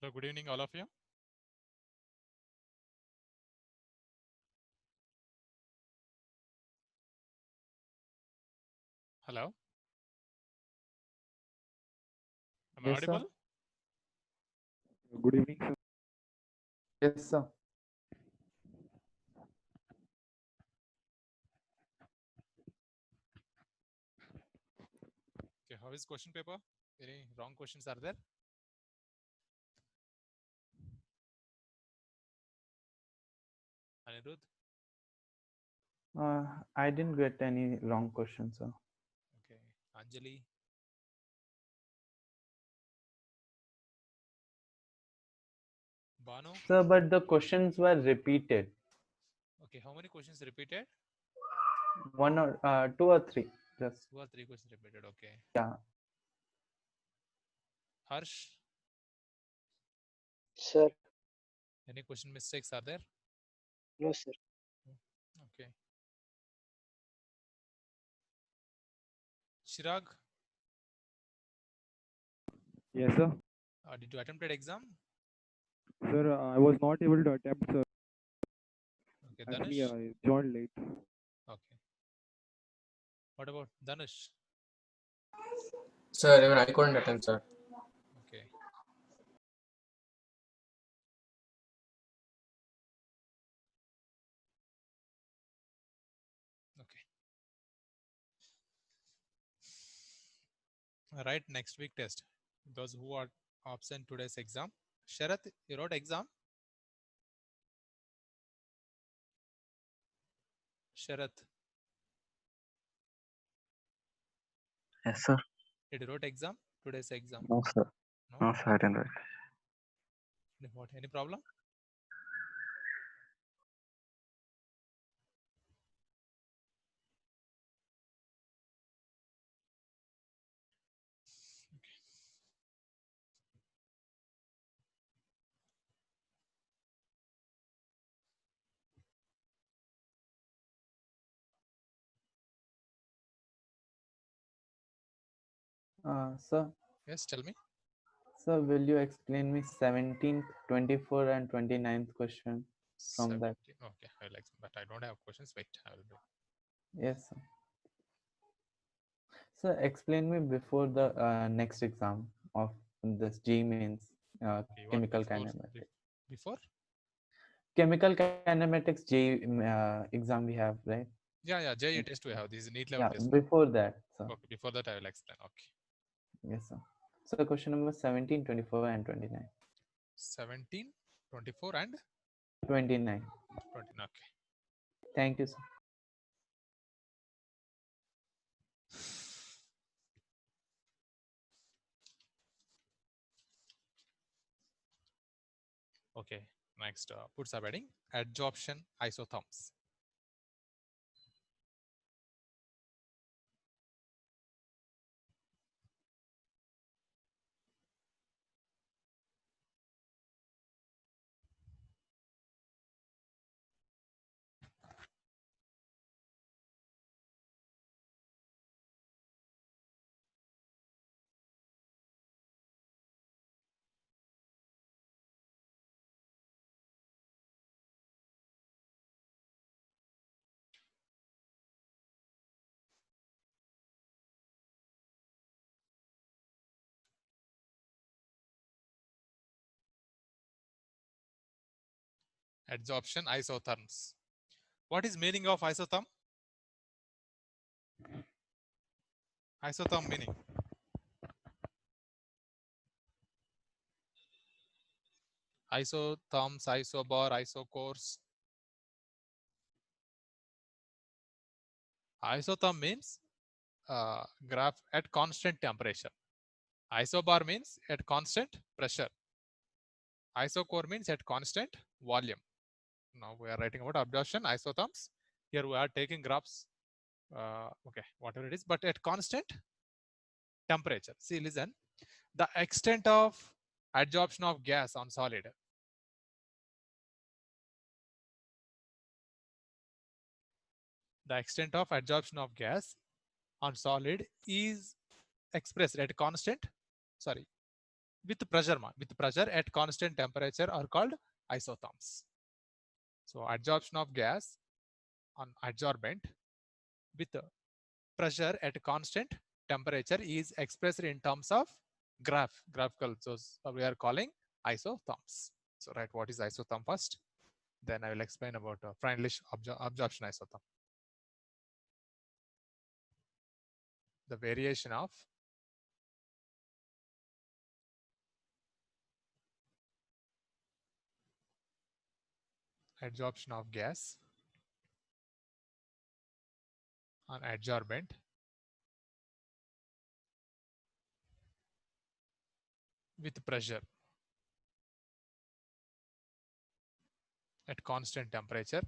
So good evening, all of you. Hello, am I Yes, sir. audible? Good evening, sir. Yes, sir. Okay, how is question paper? Any wrong questions are there? Anirudh? I didn't get any wrong questions, sir. Okay, Anjali? Banu? Sir, but the questions were repeated. Okay, how many questions repeated? One or two or three. Just 2 or 3 questions repeated. Okay. yeah. Harsh? Sir, Any question mistakes are there? no, sir. Okay. Chirag? Yes, sir. Did you attempt an exam? Sir, I was not able to attempt, sir. Okay, Actually, Dhanush? I joined late. Okay. What about Dhanush? Sir, even I couldn't attend, sir. Okay. Okay. Right, next week test. Those who are absent today's exam. Sharath, you wrote exam? Sharath, Yes, sir. did you wrote exam? Today's exam? No, sir. No? No, sir, I didn't write. What? Any problem? Sir, Yes, tell me. sir, will you explain me 17th, 24, and 29th question from that? 17. Okay, I like, but I don't have questions. Wait, I will do. Yes, sir. Sir, explain me before the next exam of this G means You want chemical before kinematics. before? Chemical kinematics J exam we have, right? Yeah, JE test we have. This is NEET level Yeah, test. before that, sir. Okay, before that I will explain. Okay. Yes, sir. So question number 17, 24, and 29. 17, 24, and 29. 20. Okay. Thank you, sir. Okay. Next, put subheading adsorption isotherms. Adsorption isotherms. What is meaning of isotherm? Isotherm meaning. Isotherms, isobar, isochores. Isotherm means graph at constant temperature. Isobar means at constant pressure. Isochore means at constant volume. Now we are writing about absorption isotherms. Here we are taking graphs, okay, whatever it is, but at constant temperature. See, listen, the extent of adsorption of gas on solid. The extent of adsorption of gas on solid is expressed at constant, sorry, with pressure at constant temperature are called isotherms. So adsorption of gas on adsorbent with pressure at constant temperature is expressed in terms of graphical. So we are calling isotherms. So write what is isotherm first, then I will explain about Freundlich absorption isotherm. The variation of adsorption of gas on adsorbent with pressure at constant temperature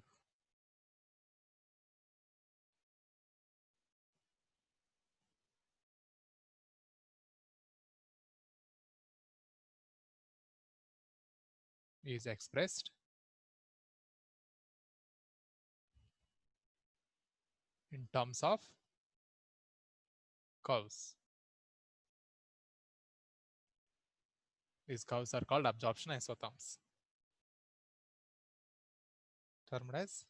is expressed in terms of curves. These curves are called absorption isotherms, termed as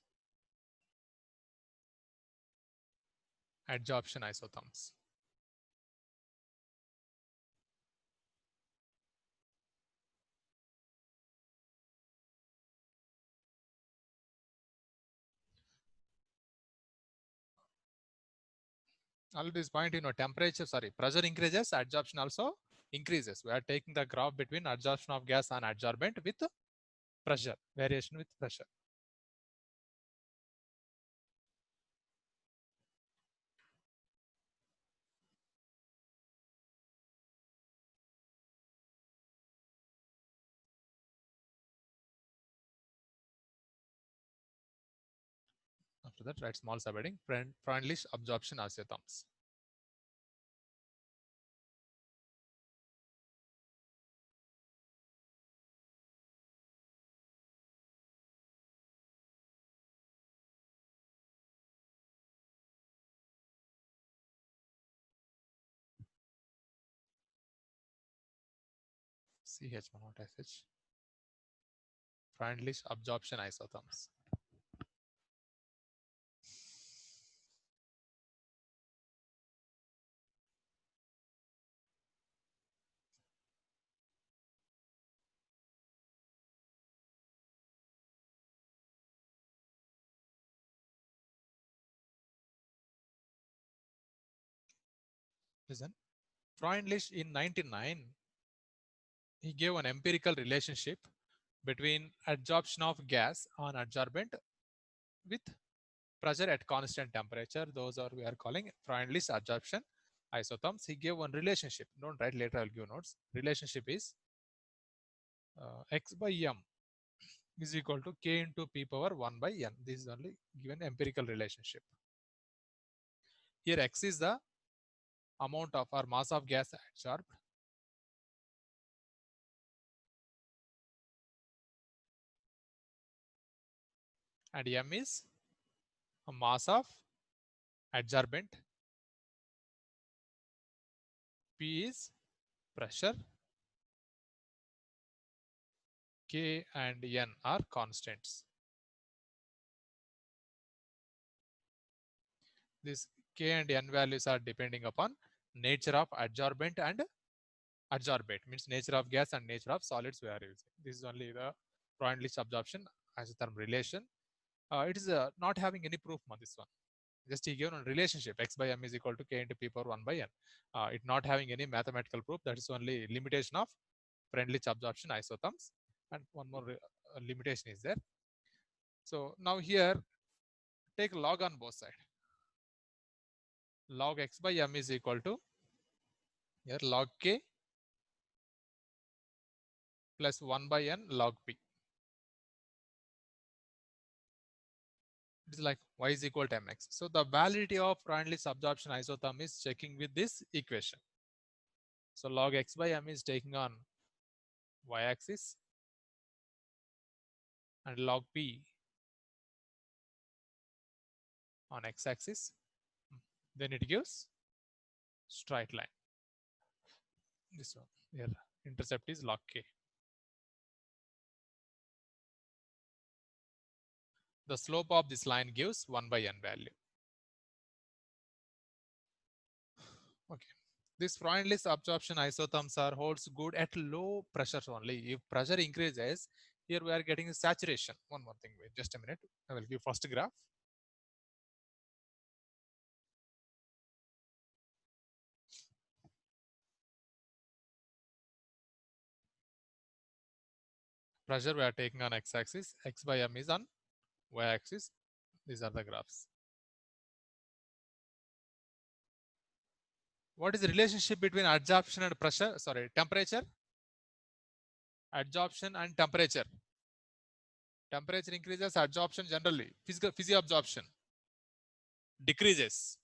adsorption isotherms. All this point, pressure increases, adsorption also increases. We are taking the graph between adsorption of gas on adsorbent with pressure, variation with pressure. After that, write small subheading, Freundlich absorption isotherms. CH1 not SH. Freundlich absorption isotherms. Listen, Freundlich in 1999, he gave an empirical relationship between adsorption of gas on adsorbent with pressure at constant temperature. Those are we are calling Freundlich absorption isotherms. He gave one relationship. Don't write later, I'll give notes. Relationship is x by m is equal to k into p power 1 by n. This is only given empirical relationship. Here x is the amount of or mass of gas adsorbed, and m is a mass of adsorbent, p is pressure, k and n are constants. This k and n values are depending upon nature of adsorbent and adsorbate, means nature of gas and nature of solids we are using. This is only the Freundlich absorption isotherm relation. It is not having any proof on this one. Just he given a relationship x by m is equal to k into p power 1 by n. It not having any mathematical proof. That is only limitation of Freundlich absorption isotherms. And one more limitation is there. So now here take log on both sides. Log x by m is equal to here log k plus 1 by n log p. It is like y is equal to mx. So the validity of Freundlich absorption isotherm is checking with this equation. So log x by m is taking on y-axis and log p on x-axis. Then it gives straight line. This one here Intercept is log K. The slope of this line gives 1 by n value. Okay. This Freundlich absorption isotherms are holds good at low pressures only. If pressure increases, here we are getting a saturation. One more thing, wait just a minute. I will give first graph. Pressure we are taking on x-axis, x by m is on y-axis. These are the graphs. What is the relationship between adsorption and pressure? Sorry, temperature. Adsorption and temperature. Temperature increases, adsorption generally, physical absorption decreases.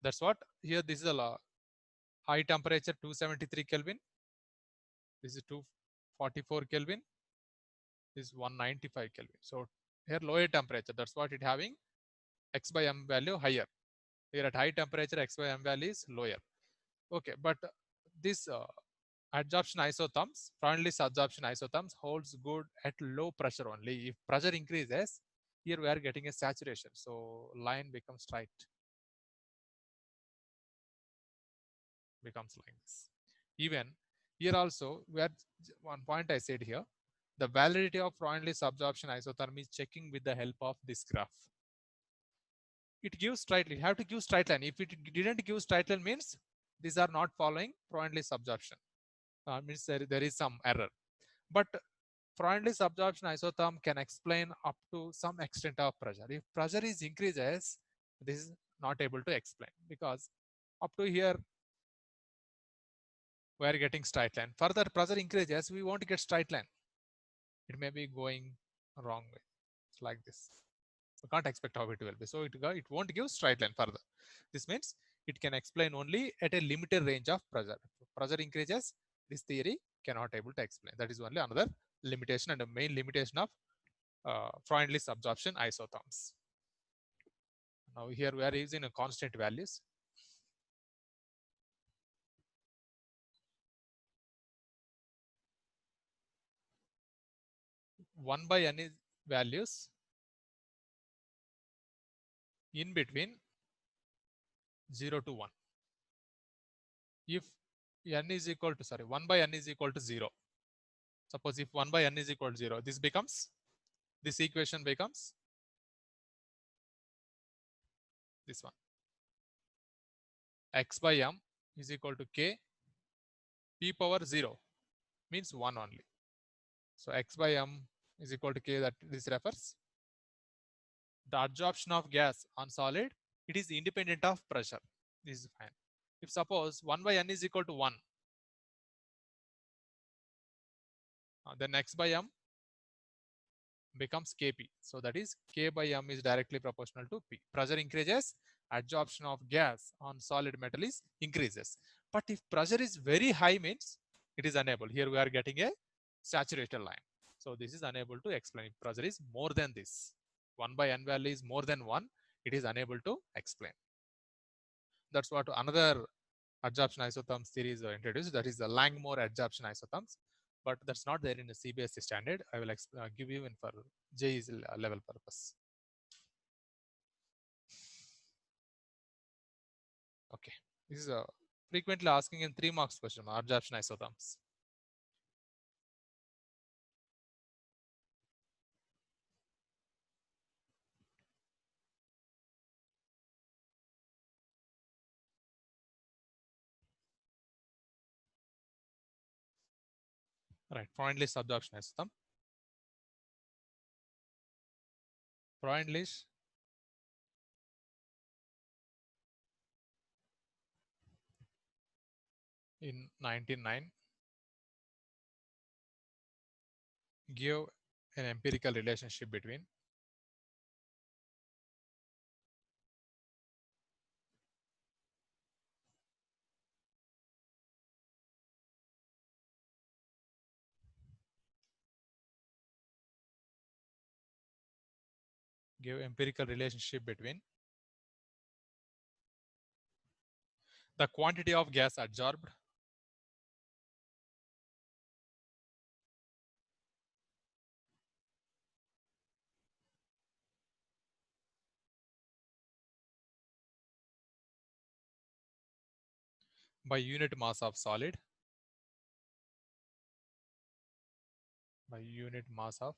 That's what here. This is a law. High temperature 273 Kelvin. This is 244 Kelvin. This is 195 Kelvin. So here lower temperature. That's what it having x by m value higher. Here at high temperature x by m value is lower. Okay, but this adsorption isotherms, Freundlich adsorption isotherms holds good at low pressure only. If pressure increases, here we are getting a saturation. So line becomes straight. Becomes like this. Even here also, we are one point I said here, the validity of Freundlich absorption isotherm is checking with the help of this graph. It gives straight line. You have to give straight line. If it didn't give straight line, means these are not following Freundlich absorption. Means there is some error. But Freundlich absorption isotherm can explain up to some extent of pressure. If pressure is increases, this is not able to explain, because up to here we are getting straight line. Further pressure increases, we won't get straight line. It may be going wrong way. It's like this. We can't expect how it will be. So it won't give straight line further. This means it can explain only at a limited range of pressure. If pressure increases, this theory cannot able to explain. That is only another limitation and a main limitation of Freundlich absorption isotherms. Now here we are using a constant values. One by n is values in between 0 to 1. If n is equal to, sorry, 1 by n is equal to 0. Suppose if 1 by n is equal to 0, this equation becomes this one. X by m is equal to k p power 0 means 1 only. So x by m is equal to k, that this refers. The adsorption of gas on solid, it is independent of pressure. This is fine. If suppose 1 by n is equal to 1, then x by m becomes kp. So that is k by m is directly proportional to p. Pressure increases, adsorption of gas on solid metal is increases. But if pressure is very high, means it is unable. Here we are getting a saturated line. So this is unable to explain. If pressure is more than this, 1 by n value is more than 1, it is unable to explain. That's what another adsorption isotherms theory is introduced. That is the Langmuir adsorption isotherms. But that's not there in the CBSE standard. I will give you in for JEE's level purpose. Okay, this is a frequently asking in 3 marks question, adsorption isotherms. Right, Freundlich absorption isotherm. Freundlich in 1909 give an empirical relationship between the quantity of gas adsorbed by unit mass of solid, by unit mass of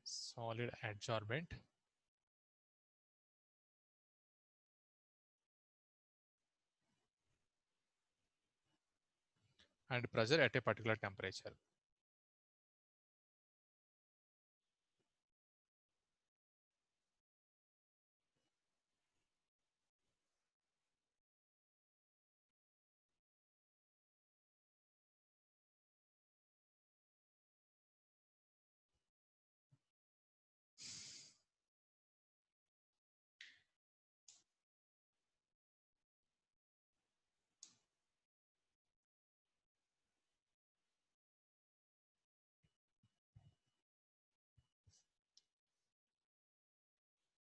solid adsorbent and pressure at a particular temperature.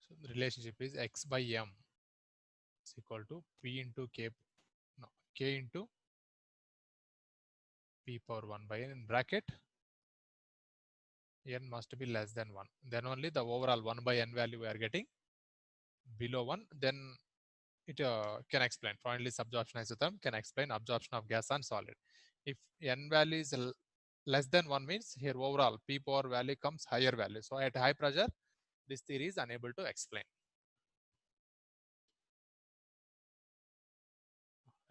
So the relationship is x by m is equal to p into k, no, k into p power 1 by n in bracket. N must be less than 1. Then only the overall 1 by n value we are getting below 1. Then it can explain Freundlich absorption isotherm, can explain absorption of gas and solid. If n value is less than 1 means here overall p power value comes higher value. So at high pressure, this theory is unable to explain.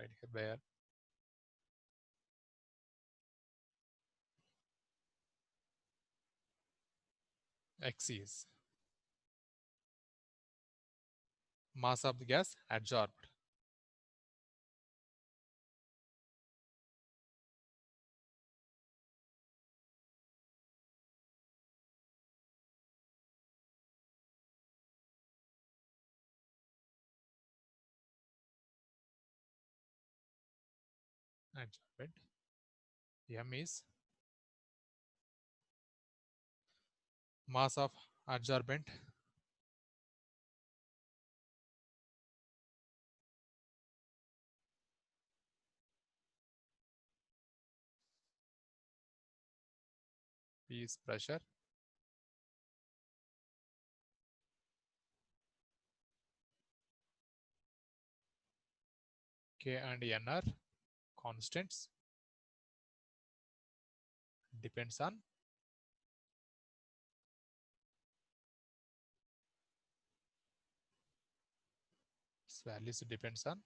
Right here where x is mass of the gas adsorbed. Adsorbent. M is mass of adsorbent P is pressure, K and N are constants, depends on values depends on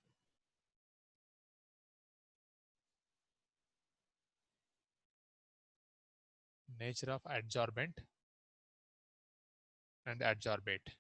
nature of adsorbent and adsorbate.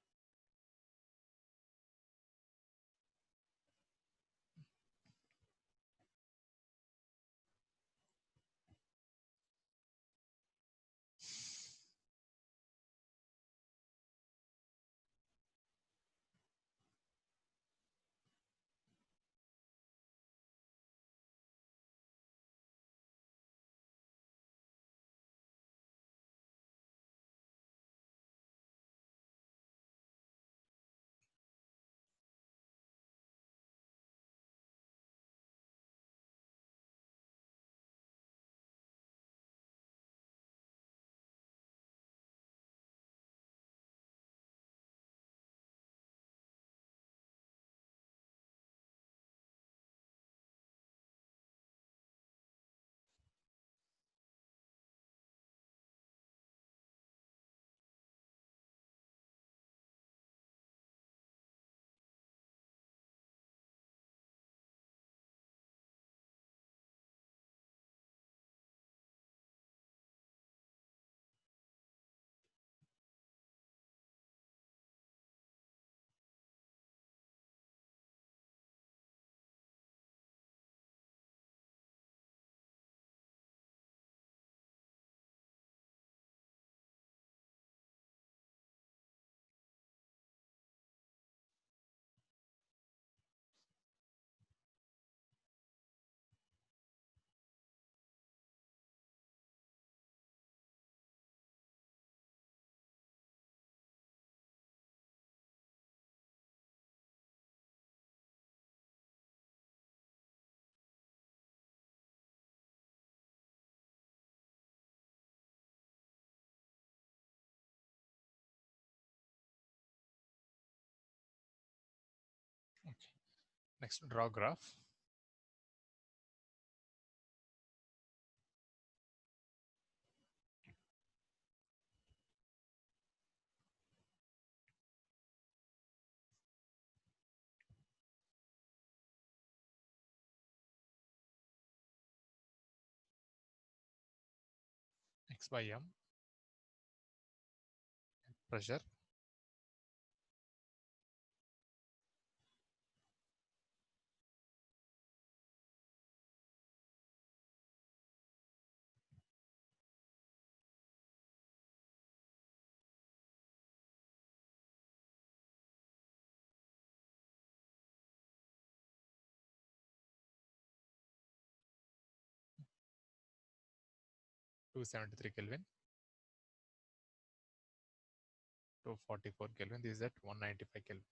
Next, draw graph. X by M. Pressure. (273 Kelvin). 244 Kelvin. This is at 195 Kelvin.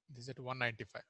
This is at 195.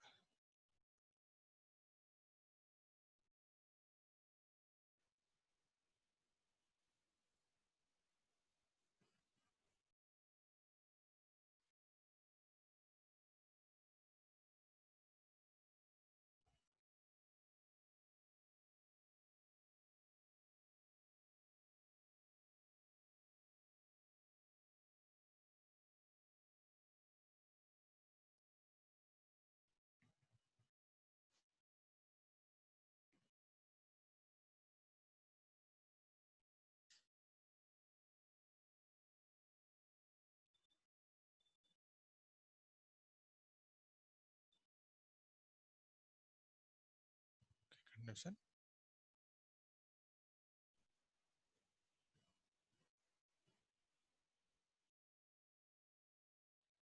Condition.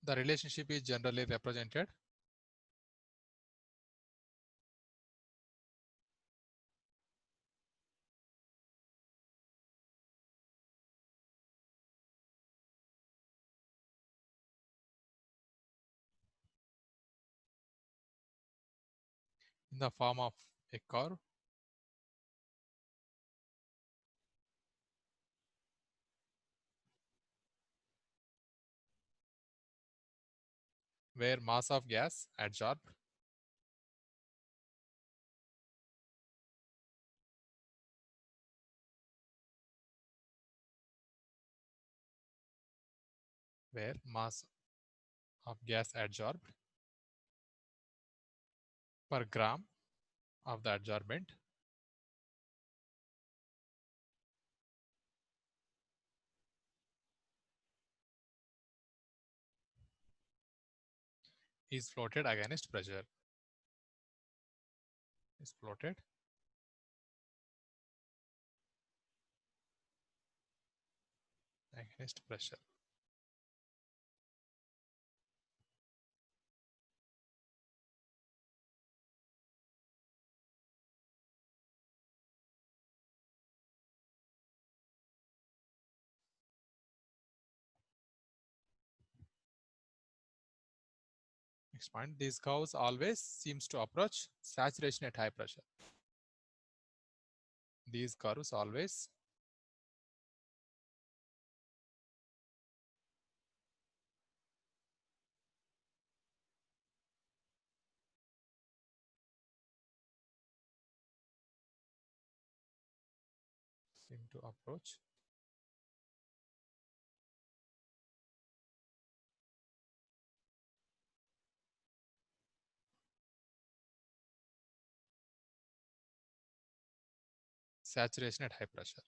The relationship is generally represented in the form of a curve where mass of gas adsorbed where mass of gas adsorbed per gram of the adsorbent is floated against pressure. Is floated against pressure. Next point, these curves always seems to approach saturation at high pressure. These curves always seem to approach saturation at high pressure.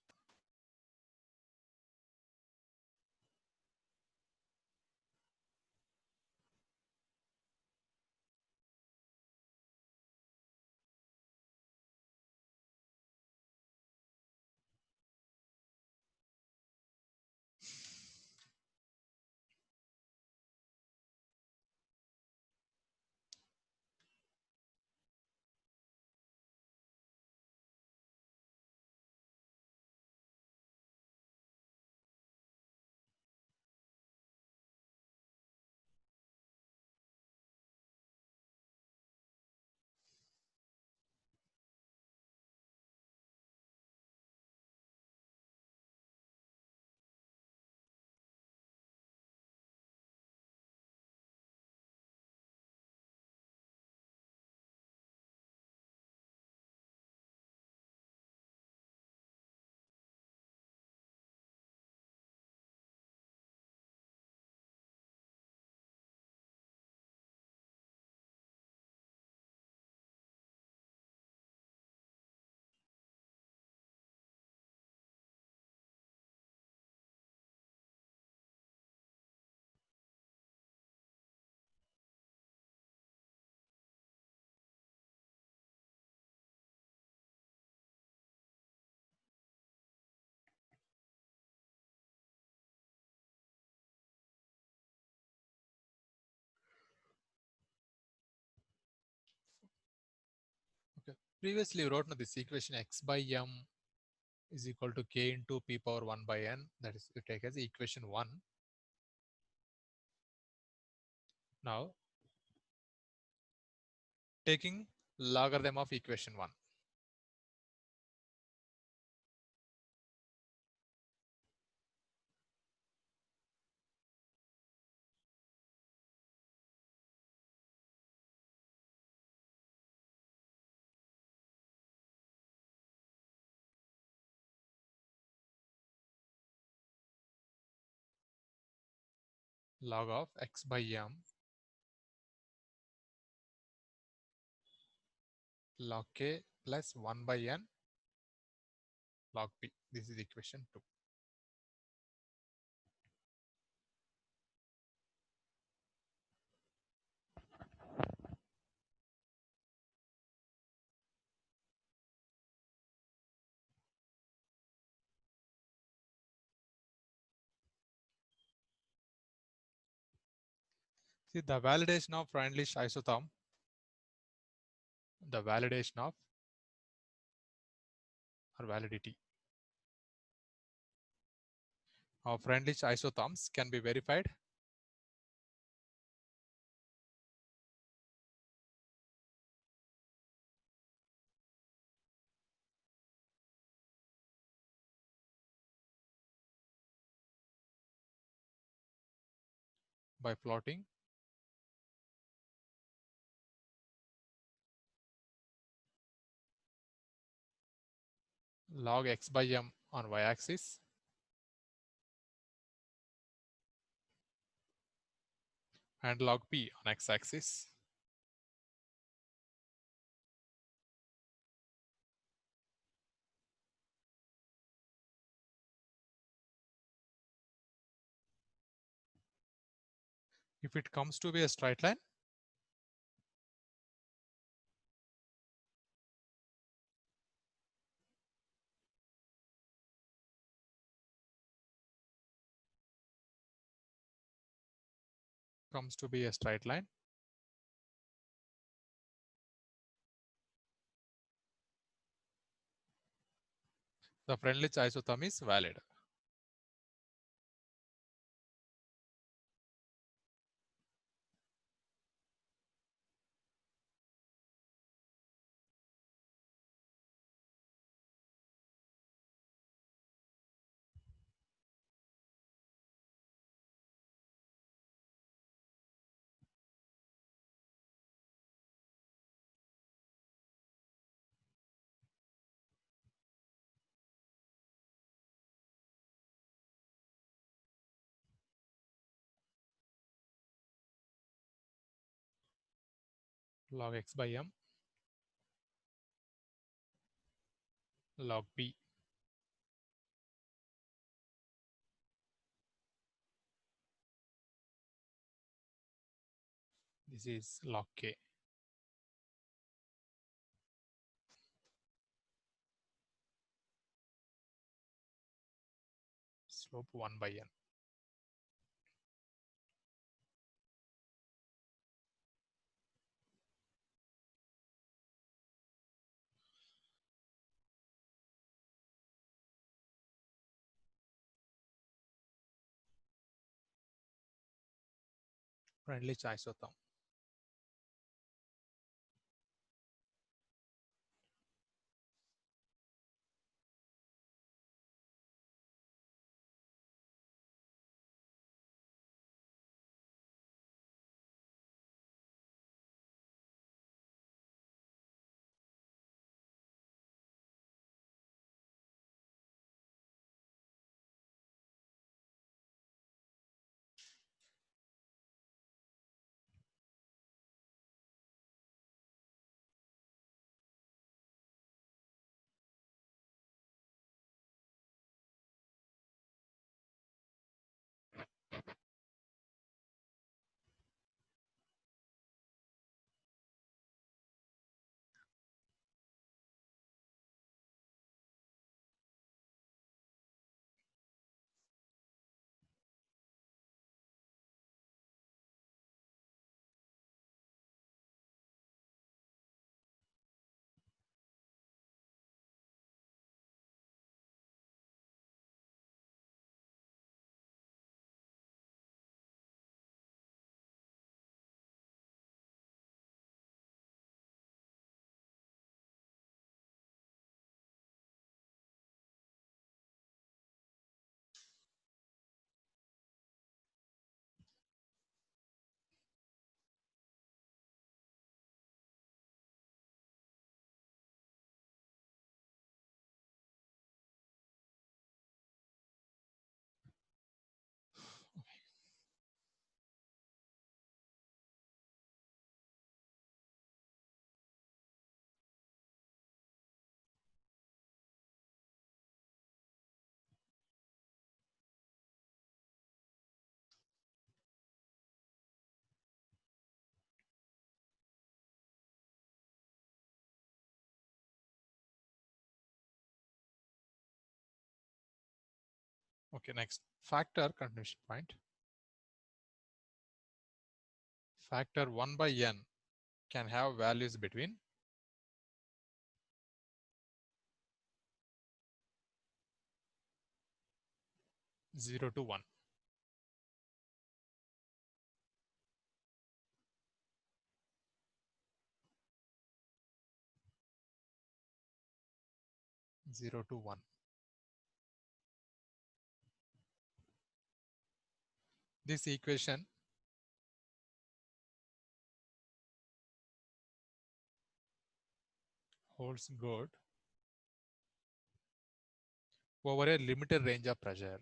Previously, we wrote this equation x by m is equal to k into p power 1 by n. That is, we take as equation 1. Now, taking logarithm of equation 1. Log of x by m log k plus 1 by n log p. This is equation 2. See the validation of Freundlich isotherm. The validation of or validity of Freundlich isotherms can be verified by plotting log x by m on y-axis and log p on x-axis. If it comes to be a straight line, the Freundlich isotherm is valid. Log x by m log p. This is log k. Slope 1 by n. Freundlich isotherm. Okay, next factor continuation point. Factor 1 by n can have values between 0 to 1. Zero to 1. This equation holds good over a limited range of pressure.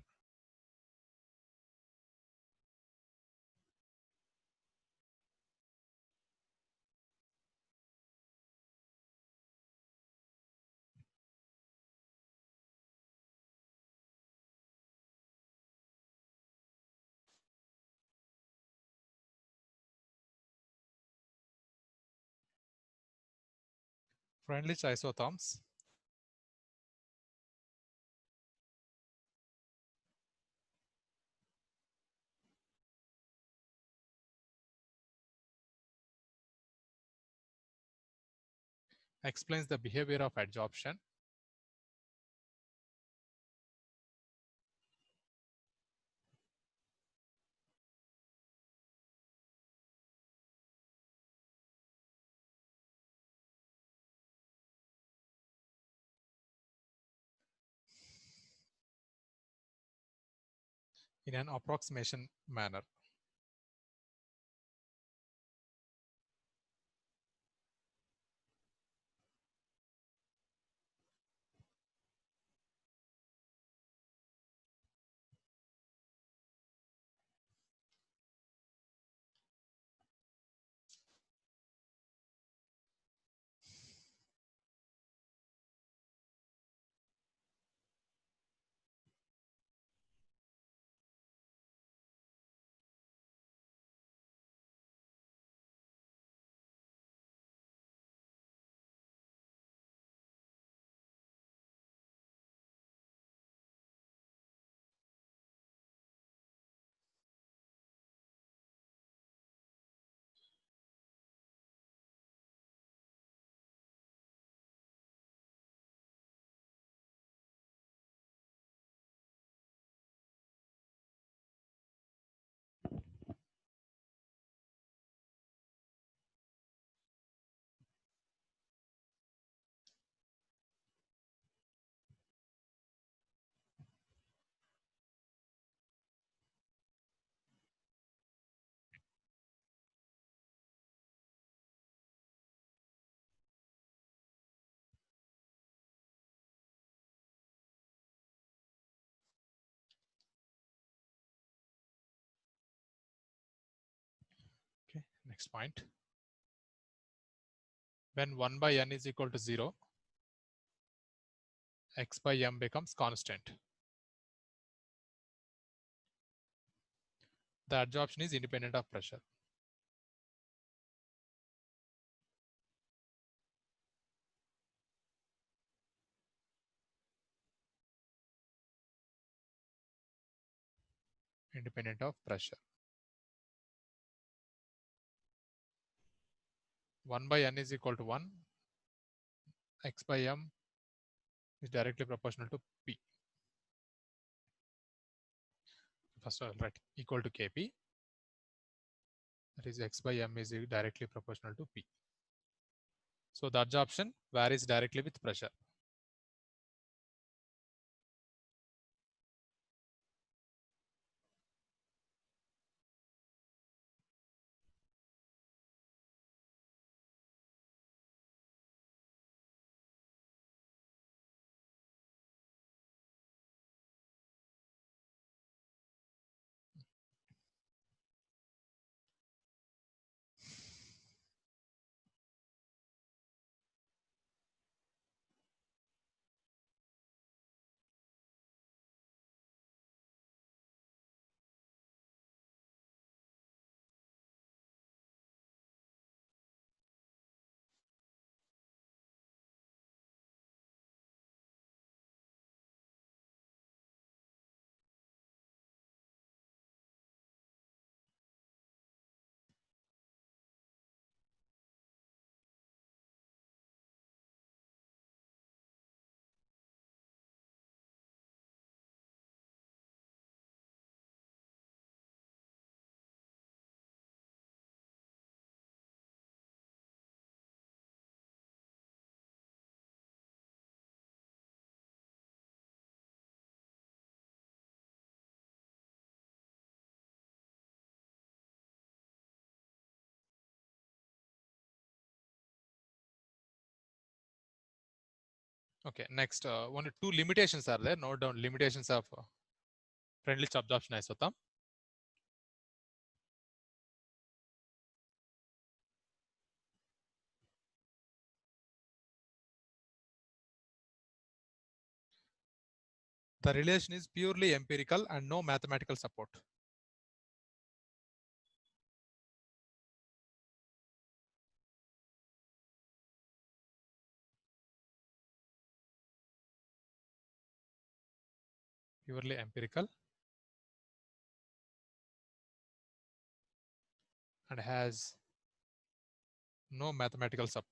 Friendly isotherms explains the behavior of adsorption in an approximation manner. Okay, next point. When 1 by n is equal to 0, x by m becomes constant. The adsorption is independent of pressure. Independent of pressure. 1 by n is equal to 1. X by m is directly proportional to P. First of all, write equal to Kp. That is x by m is directly proportional to P. So the adsorption varies directly with pressure. Okay, next, only two limitations are there. Note down limitations of Freundlich absorption isotope. The relation is purely empirical and no mathematical support. Purely empirical and has no mathematical support.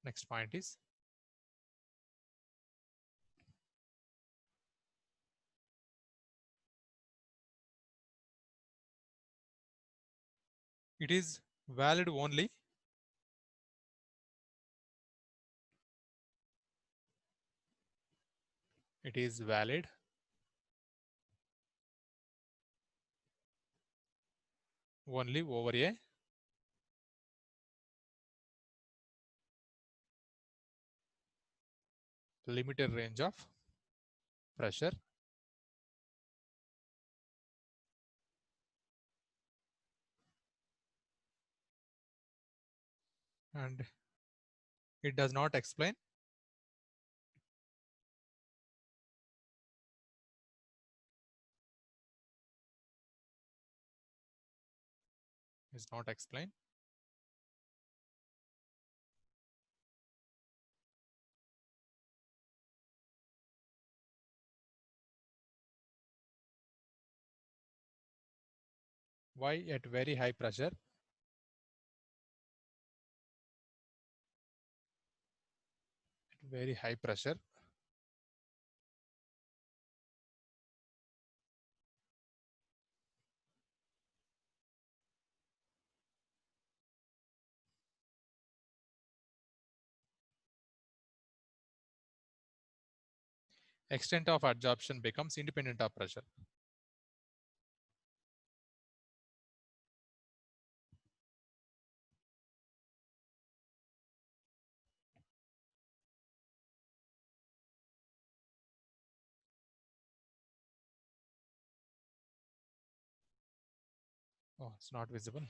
Next point is it is valid only it is valid only over a limited range of pressure and it does not explain is not explain why at very high pressure extent of adsorption becomes independent of pressure. Oh, it's not visible.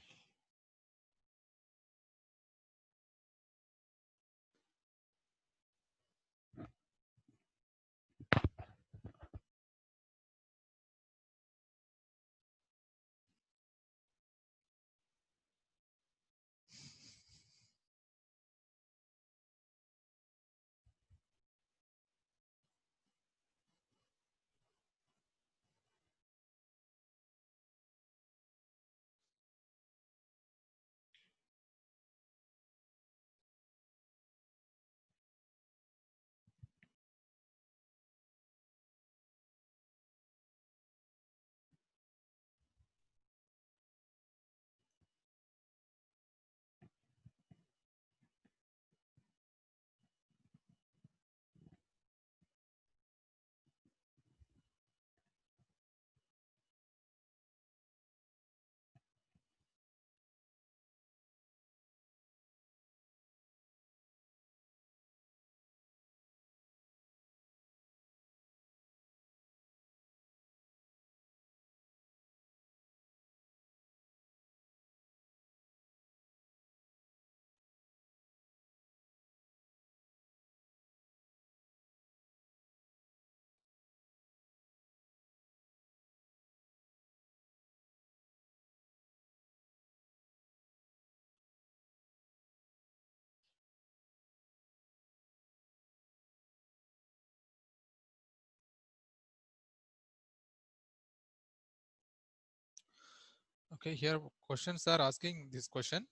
Okay, here questions are asking this question.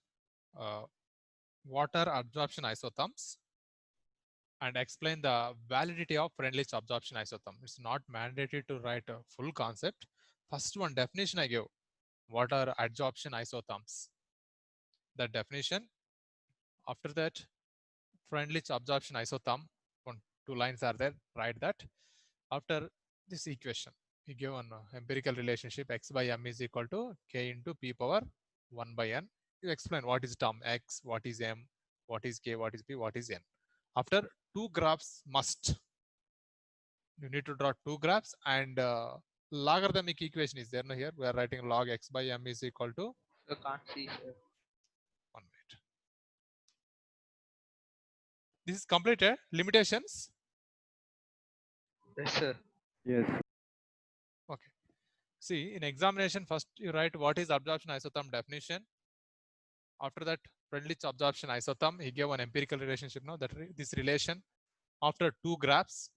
What are adsorption isotherms? And explain the validity of Freundlich absorption isotherm. It's not mandatory to write a full concept. First one definition I give. What are adsorption isotherms? The definition. After that, Freundlich absorption isotherm. Two lines are there. Write that. After this equation. he gave an empirical relationship x by m is equal to k into p power 1 by n. You explain what is term x, what is m, what is k, what is p, what is n. After two graphs must. You need to draw two graphs and logarithmic equation is there no here. We are writing log x by m is equal to I can't see, sir. 1 minute. This is completed. Limitations. Yes, sir. Yes. Okay. See, in examination, first you write what is absorption isotherm definition. After that, Friendly's absorption isotherm, he gave an empirical relationship now that this relation after two graphs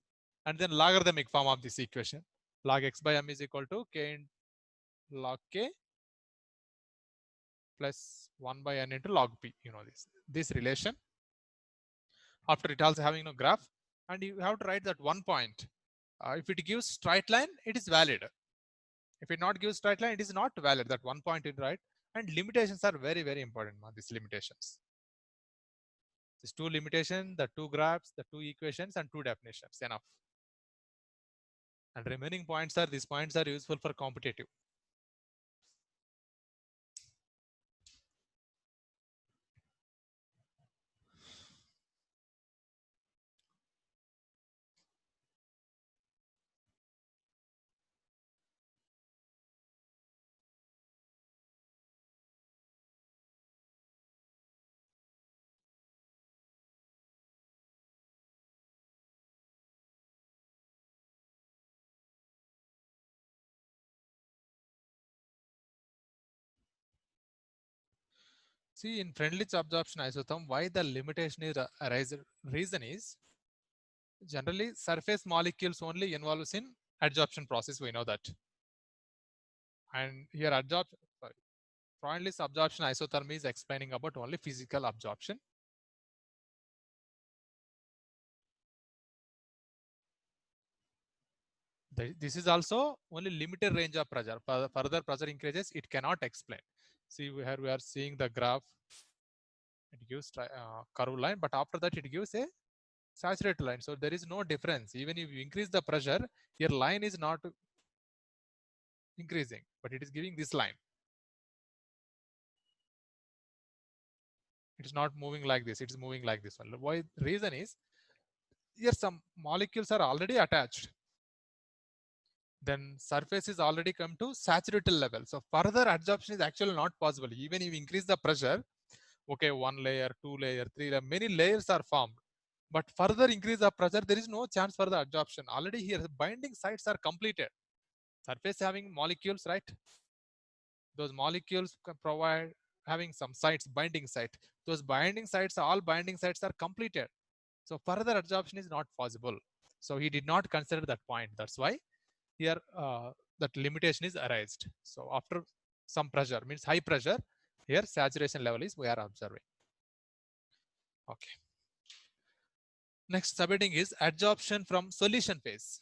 and then logarithmic form of this equation. Log x by m is equal to k in log k plus 1 by n into log p. You know this relation. After it also having no graph, and you have to write that one point. If it gives straight line, it is valid. If it not gives straight line, it is not valid. That one point is right. And limitations are very, very important. These limitations. These two limitations, the two graphs, the two equations, and two definitions. Enough. And remaining points are these points are useful for competitive. See, in Friendly's absorption isotherm, why the limitation is arising? Reason is generally surface molecules only involves in adsorption process. We know that. And here Freundlich's absorption isotherm is explaining about only physical absorption. This is also only limited range of pressure. Further pressure increases, it cannot explain. See, here we are seeing the graph. It gives curve line, but after that it gives a saturated line. So there is no difference. Even if you increase the pressure, your line is not increasing, but it is giving this line. It is not moving like this. It is moving like this one. Why? Reason is here some molecules are already attached. Then surface is already come to saturated level. So further adsorption is actually not possible. Even if you increase the pressure, okay, one layer, two layer, three layer, many layers are formed. But further increase the pressure, there is no chance for the adsorption. Already here, the binding sites are completed. Surface having molecules, right? Those molecules can provide having some sites, binding site. Those binding sites, all binding sites are completed. So further adsorption is not possible. So he did not consider that point. That's why here that limitation is arised. So after some pressure, means high pressure, here saturation level is we are observing. Okay. Next subheading is adsorption from solution phase.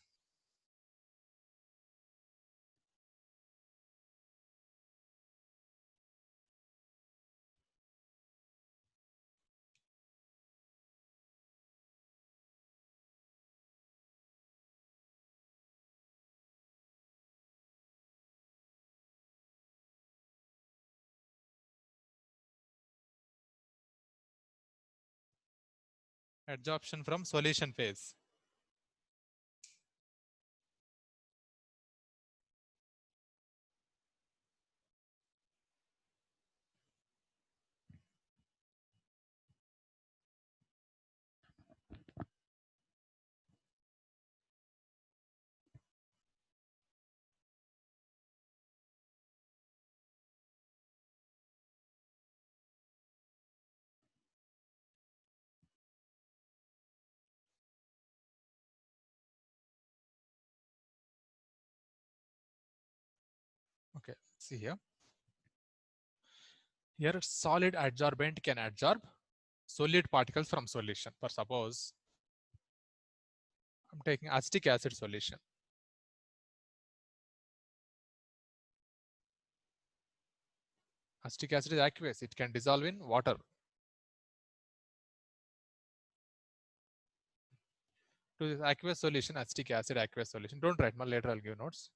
Adsorption from solution phase. Okay, see here. Here solid adsorbent can adsorb solid particles from solution. For suppose I'm taking acetic acid solution. Acetic acid is aqueous. It can dissolve in water. To this aqueous solution, acetic acid aqueous solution. Don't write, later I'll give notes.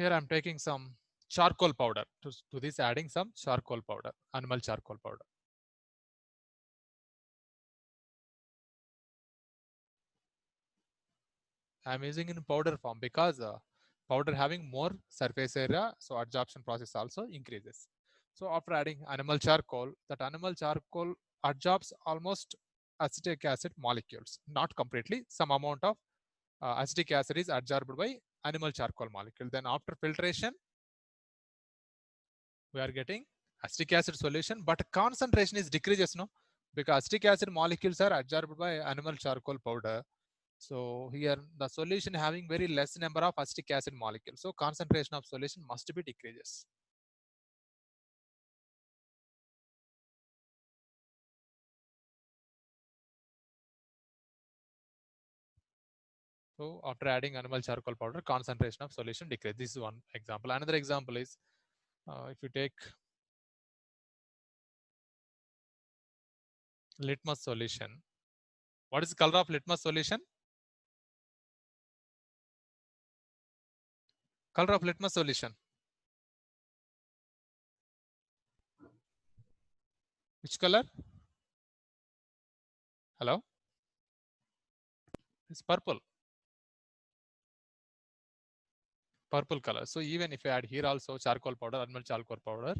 Here I'm taking some charcoal powder. To this adding some charcoal powder, animal charcoal powder. I'm using in powder form because powder having more surface area, so adsorption process also increases. So after adding animal charcoal, that animal charcoal adsorbs almost acetic acid molecules, not completely. Some amount of acetic acid is adsorbed by animal charcoal molecule. Then after filtration, we are getting acetic acid solution, but concentration is decreases, no? Because acetic acid molecules are adsorbed by animal charcoal powder. So here the solution having very less number of acetic acid molecules. So concentration of solution must be decreases. So after adding animal charcoal powder, concentration of solution decreases. This is one example. Another example is if you take litmus solution. What is the color of litmus solution? Color of litmus solution. Which color? Hello? It's purple. Purple color. So even if you add here also charcoal powder, animal charcoal powder,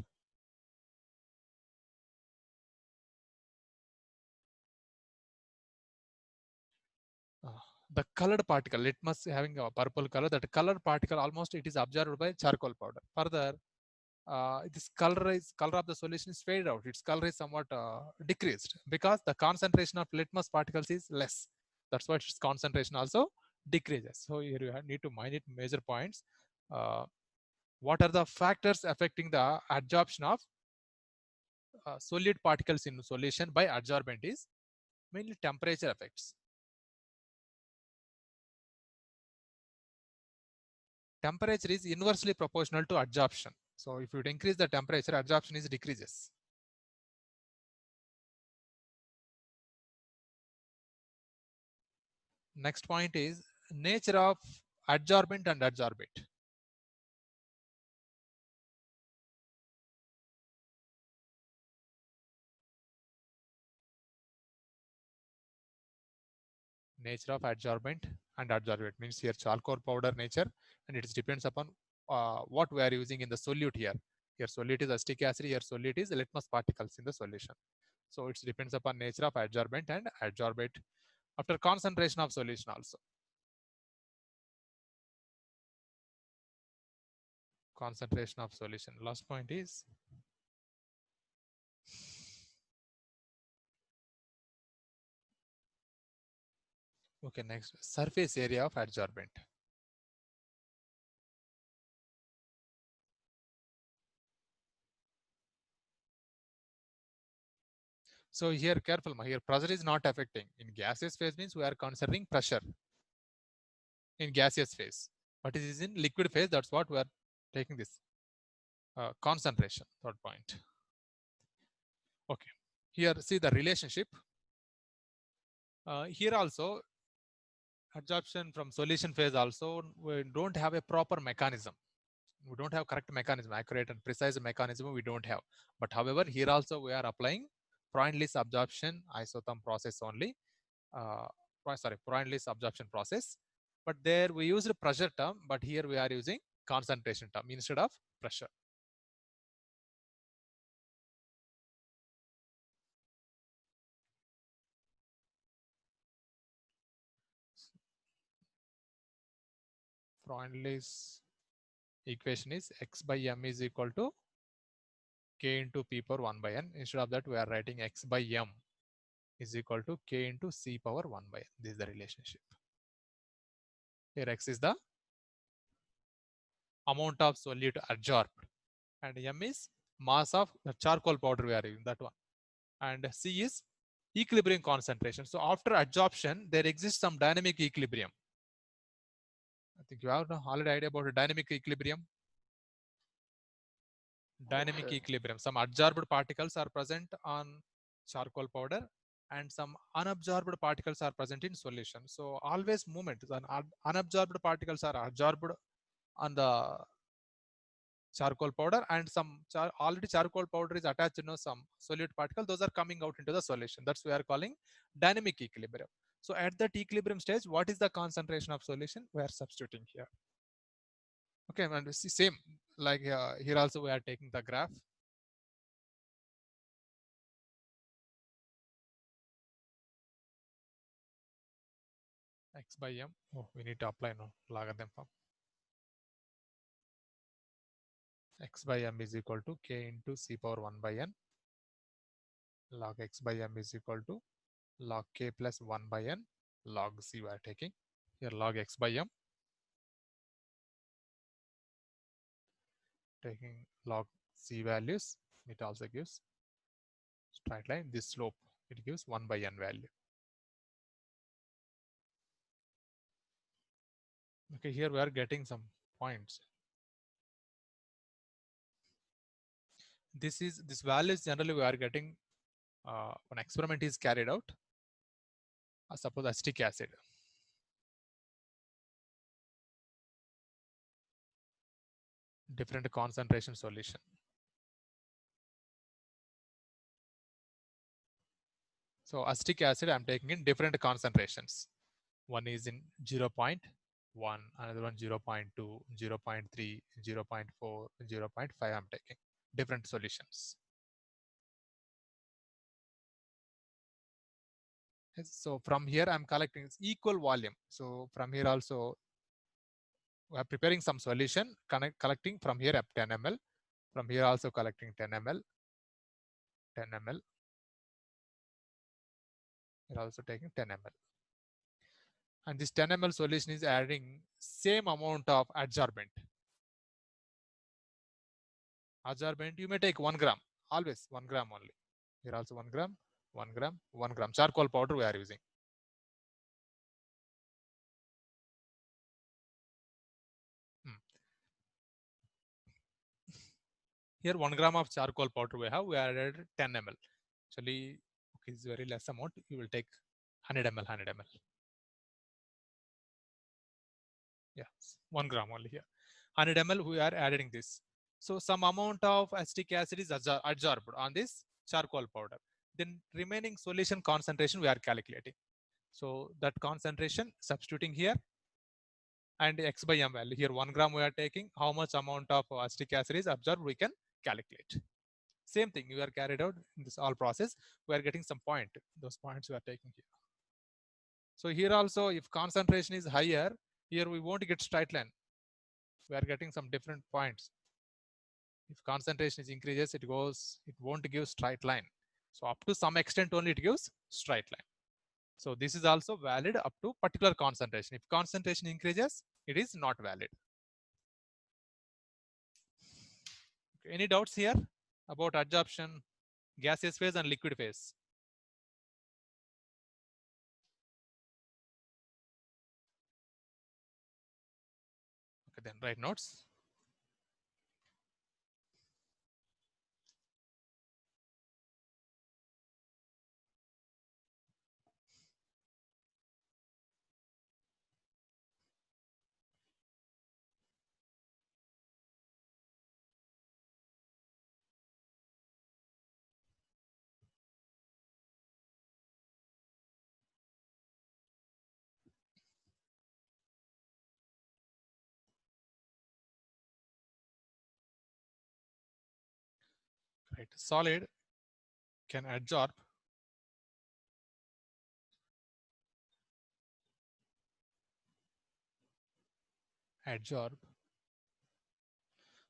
the colored particle, litmus having a purple color, that colored particle almost it is absorbed by charcoal powder. Further, this color of the solution is faded out. Its color is somewhat decreased because the concentration of litmus particles is less. That's why its concentration also decreases. So here you need to mind it major points. What are the factors affecting the adsorption of solid particles in solution by adsorbent is mainly temperature effects. Temperature is inversely proportional to adsorption. So if you increase the temperature, adsorption is decreases. Next point is nature of adsorbent and adsorbate. Nature of adsorbent and adsorbate means here charcoal powder nature, and it depends upon what we are using in the solute here. Here solute is acetic acid, here solute is litmus particles in the solution. So it depends upon nature of adsorbent and adsorbate after concentration of solution also. Concentration of solution. Last point is okay, next surface area of adsorbent. So here careful, here pressure is not affecting. In gaseous phase means we are considering pressure in gaseous phase, but it is in liquid phase. That's what we are taking this concentration. Third point. Okay, here see the relationship. Here also adsorption from solution phase also we don't have a proper mechanism. We don't have correct mechanism, accurate and precise mechanism we don't have. But however, here also we are applying Freund-Leiss absorption isotherm process only. Freund-Leiss absorption process. But there we used pressure term, but here we are using concentration term instead of pressure. Freund-Leiss equation is x by m is equal to k into p power 1 by n. Instead of that, we are writing x by m is equal to k into c power 1 by n. This is the relationship. Here x is the amount of solute adsorbed, and m is mass of the charcoal powder we are using, that one, and c is equilibrium concentration. So after adsorption, there exists some dynamic equilibrium. I think you have already idea about a dynamic equilibrium. Dynamic Yes, equilibrium. Some adsorbed particles are present on charcoal powder and some unabsorbed particles are present in solution. So always movement. Unabsorbed particles are absorbed on the charcoal powder, and some already charcoal powder is attached to some solute particle. Those are coming out into the solution. That's we are calling dynamic equilibrium. So at that equilibrium stage, what is the concentration of solution? We are substituting here. Okay, and see, same like here also we are taking the graph. X by m. Oh, we need to apply now logarithm form. X by m is equal to k into c power 1 by n. Log x by m is equal to log k plus 1 by n log c we are taking. Here log x by m. Taking log c values, it also gives straight line. This slope, it gives 1 by n value. Okay, here we are getting some points. This values generally we are getting when experiment is carried out. Suppose acetic acid. Different concentration solution. So acetic acid I'm taking in different concentrations. One is in 0.1, another one 0.2, 0.3, 0.4, 0.5 I'm taking. Different solutions. So from here I'm collecting equal volume. So from here also we are preparing some solution, collecting from here up 10 ml. From here also collecting 10 ml, 10 ml. We're also taking 10 ml. And this 10 ml solution is adding same amount of adsorbent. Adsorbent you may take 1 gram, always 1 gram only. Here also 1 gram, 1 gram, 1 gram. Charcoal powder we are using. Here 1 gram of charcoal powder we have, we added 10 ml. Actually, okay, it's very less amount. You will take 100 ml, 100 ml. Yeah, 1 gram only here. 100 ml we are adding this. So some amount of acetic acid is adsorbed on this charcoal powder. Then remaining solution concentration we are calculating. So that concentration substituting here, and x by m value. Here 1 gram we are taking. How much amount of acetic acid is absorbed we can calculate. Same thing we are carried out in this all process. We are getting some point. Those points we are taking here. So here also if concentration is higher, here we won't get straight line. We are getting some different points. If concentration is increases, it won't give straight line. So up to some extent only it gives straight line. So this is also valid up to particular concentration. If concentration increases, it is not valid. Any doubts here about adsorption, gaseous phase and liquid phase? Okay, then write notes. Right, solid can adsorb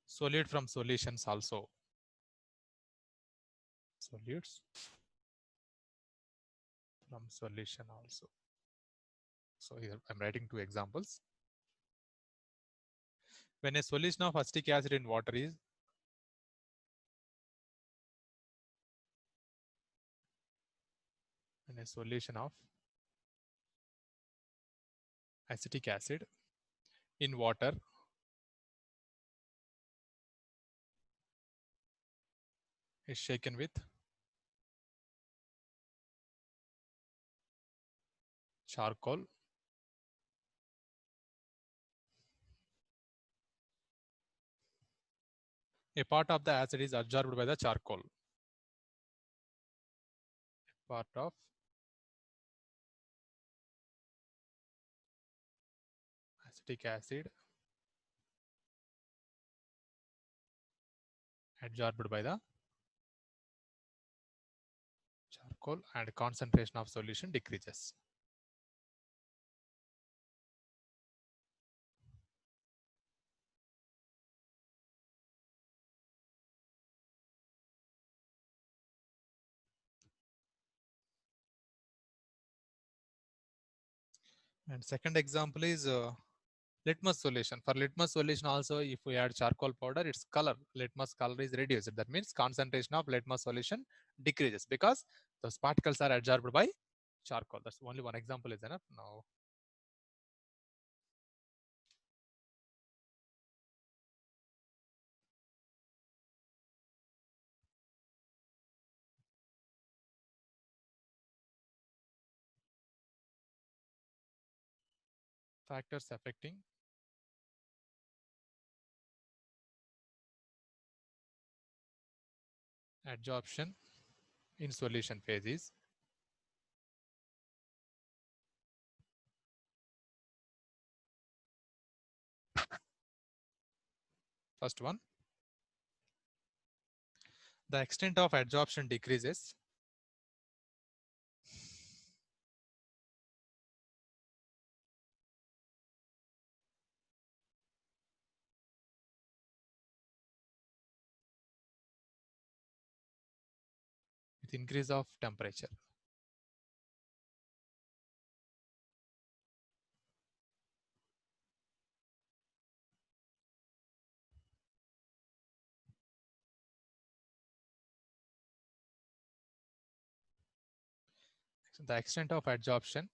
solute from solutions also. Solutes from solution also. So here I'm writing 2 examples. When a solution of acetic acid in water is a solution of acetic acid in water is shaken with charcoal A part of the acid is absorbed by the charcoal. Part of acetic acid absorbed by the charcoal and concentration of solution decreases. And second example is litmus solution. For litmus solution also, if we add charcoal powder, its color, litmus color is reduced. That means concentration of litmus solution decreases because those particles are absorbed by charcoal. That's only one example is enough. Now, factors affecting adsorption in solution phase is first one, the extent of adsorption decreases with increase of temperature. So the extent of adsorption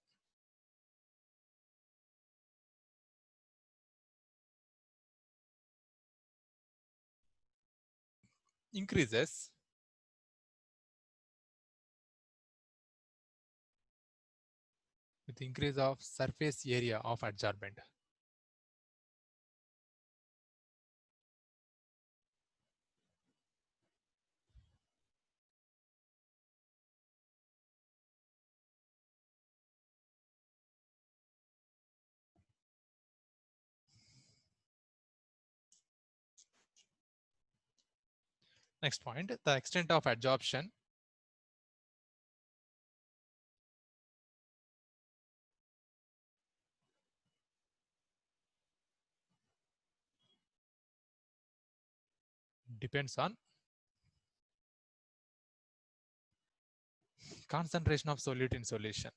increases with increase of surface area of adsorbent. Next point, the extent of adsorption depends on concentration of solute in solution.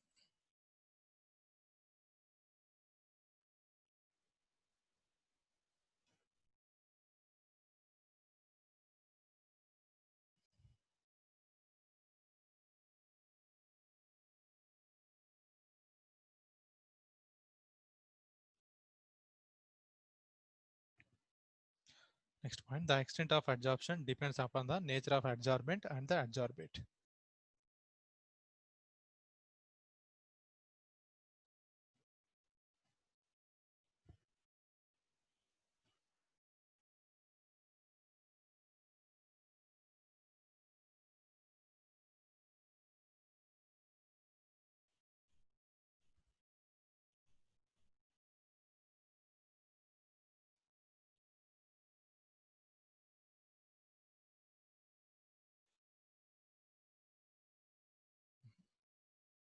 Next point, the extent of adsorption depends upon the nature of adsorbent and the adsorbate.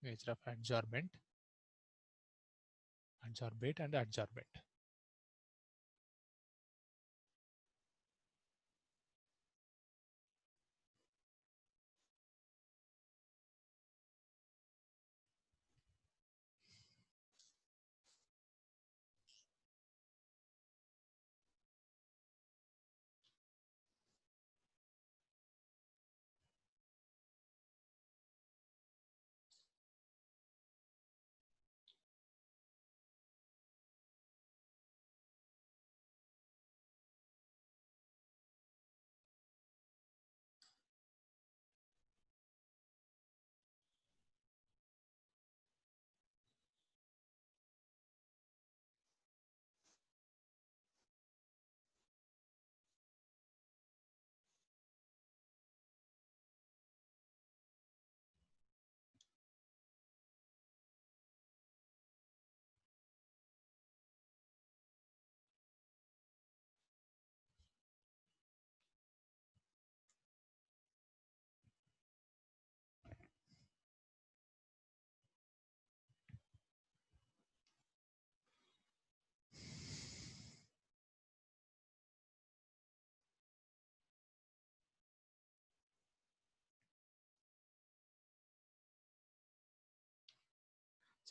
Nature of adsorbent, adsorbate and adsorbent.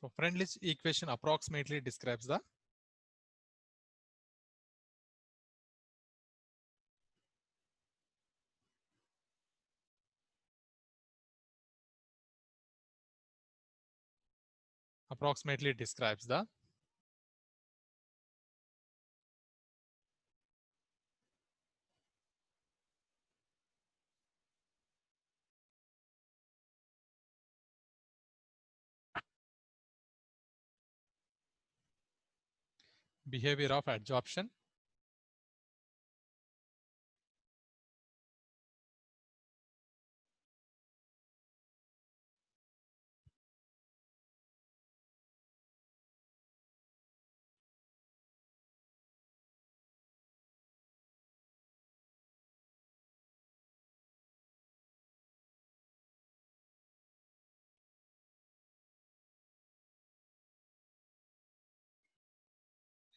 So Freundlich equation approximately describes the behavior of adsorption,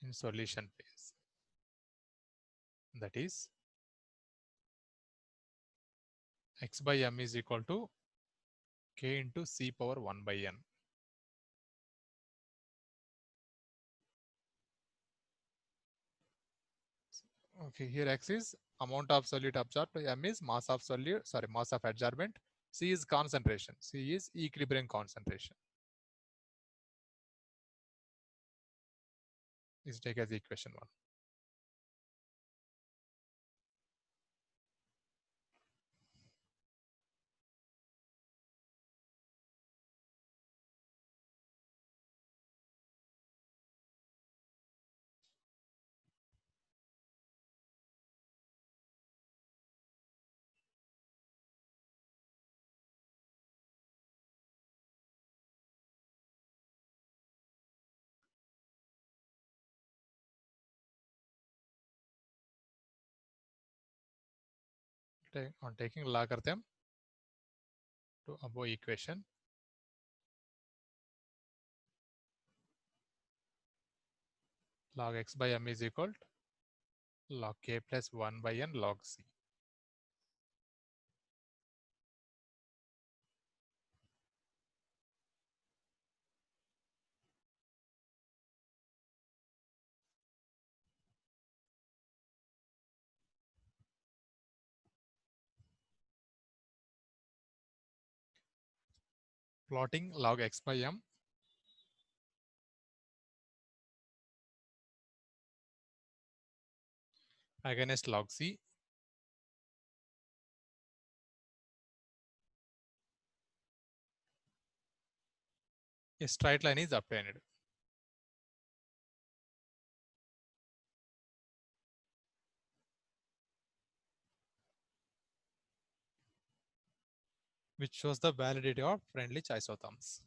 in solution phase. That is x by m is equal to k into c power 1 by n. Okay, here x is amount of solute absorbed, m is mass of solute, sorry, mass of adsorbent, c is concentration, c is equilibrium concentration. This take as equation 1. On taking logarithm to above equation, log x by m is equal to log k plus 1 by n log c. Plotting log x by m against log c, a straight line is obtained. Which shows the validity of Freundlich isotherms.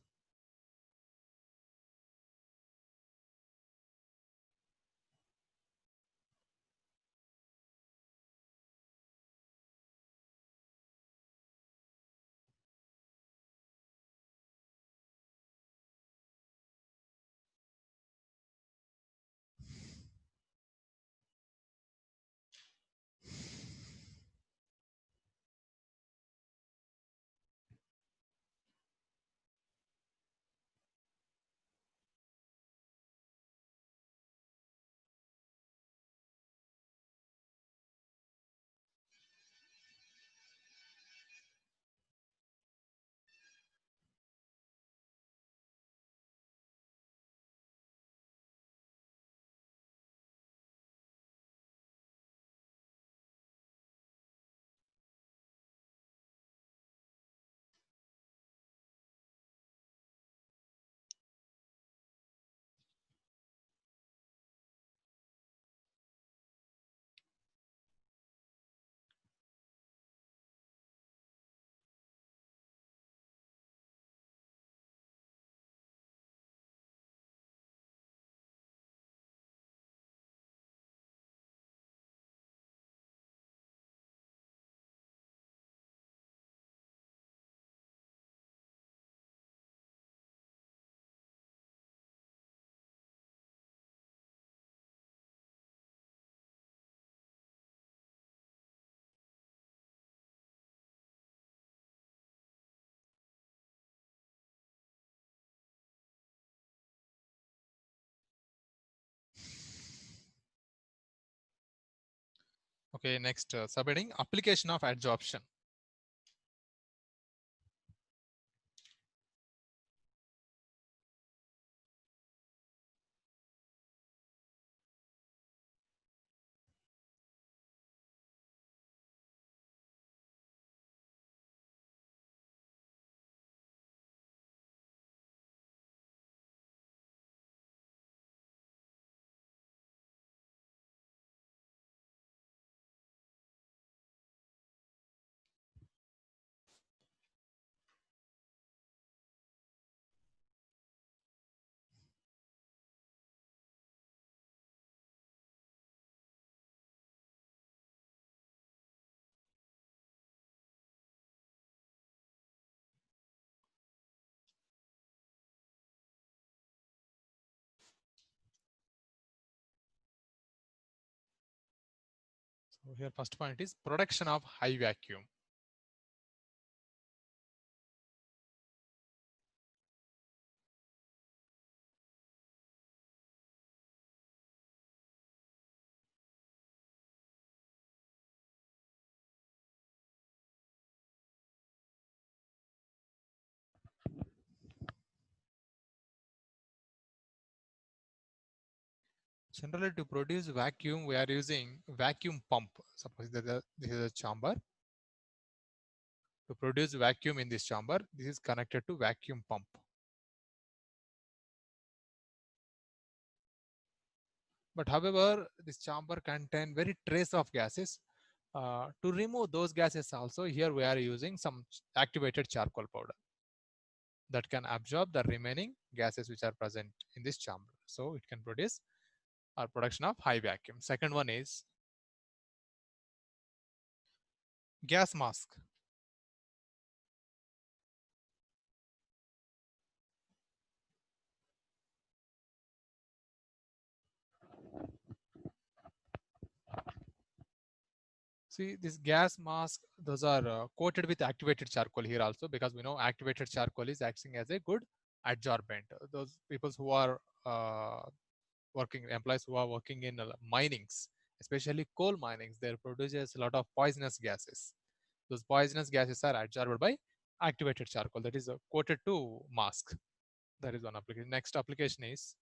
Okay, next subheading, application of adsorption. So here first point is production of high vacuum. Generally, to produce vacuum, we are using vacuum pump. Suppose that this is a chamber. To produce vacuum in this chamber, this is connected to vacuum pump. But however, this chamber contain very trace of gases. To remove those gases also, here we are using some activated charcoal powder that can absorb the remaining gases which are present in this chamber. So it can produce our production of high vacuum. Second one is gas mask. See this gas mask, those are coated with activated charcoal here also, because we know activated charcoal is acting as a good adsorbent. Those people who are employees who are working in minings, especially coal minings, they produces a lot of poisonous gases. Those poisonous gases are adsorbed by activated charcoal, that is coated to mask. That is one application. Next application is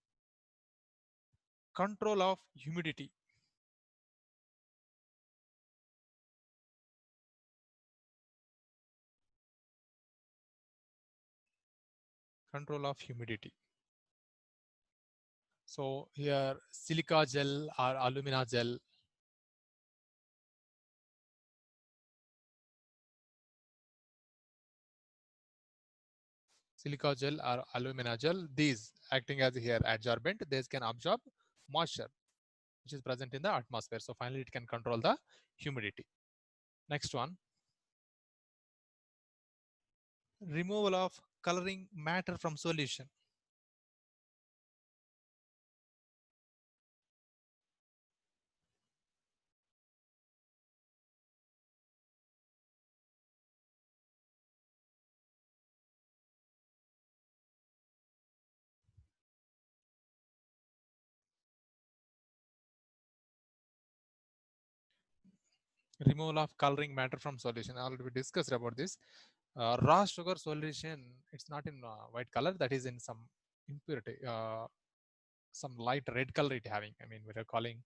control of humidity. Control of humidity. So here silica gel or alumina gel. Silica gel or alumina gel, these acting as here adsorbent, these can absorb moisture which is present in the atmosphere. So finally it can control the humidity. Next one, removal of coloring matter from solution. Removal of coloring matter from solution. Already we discussed about this. Raw sugar solution, it's not in white color, that is in some impurity, some light red color it having. I mean, we are calling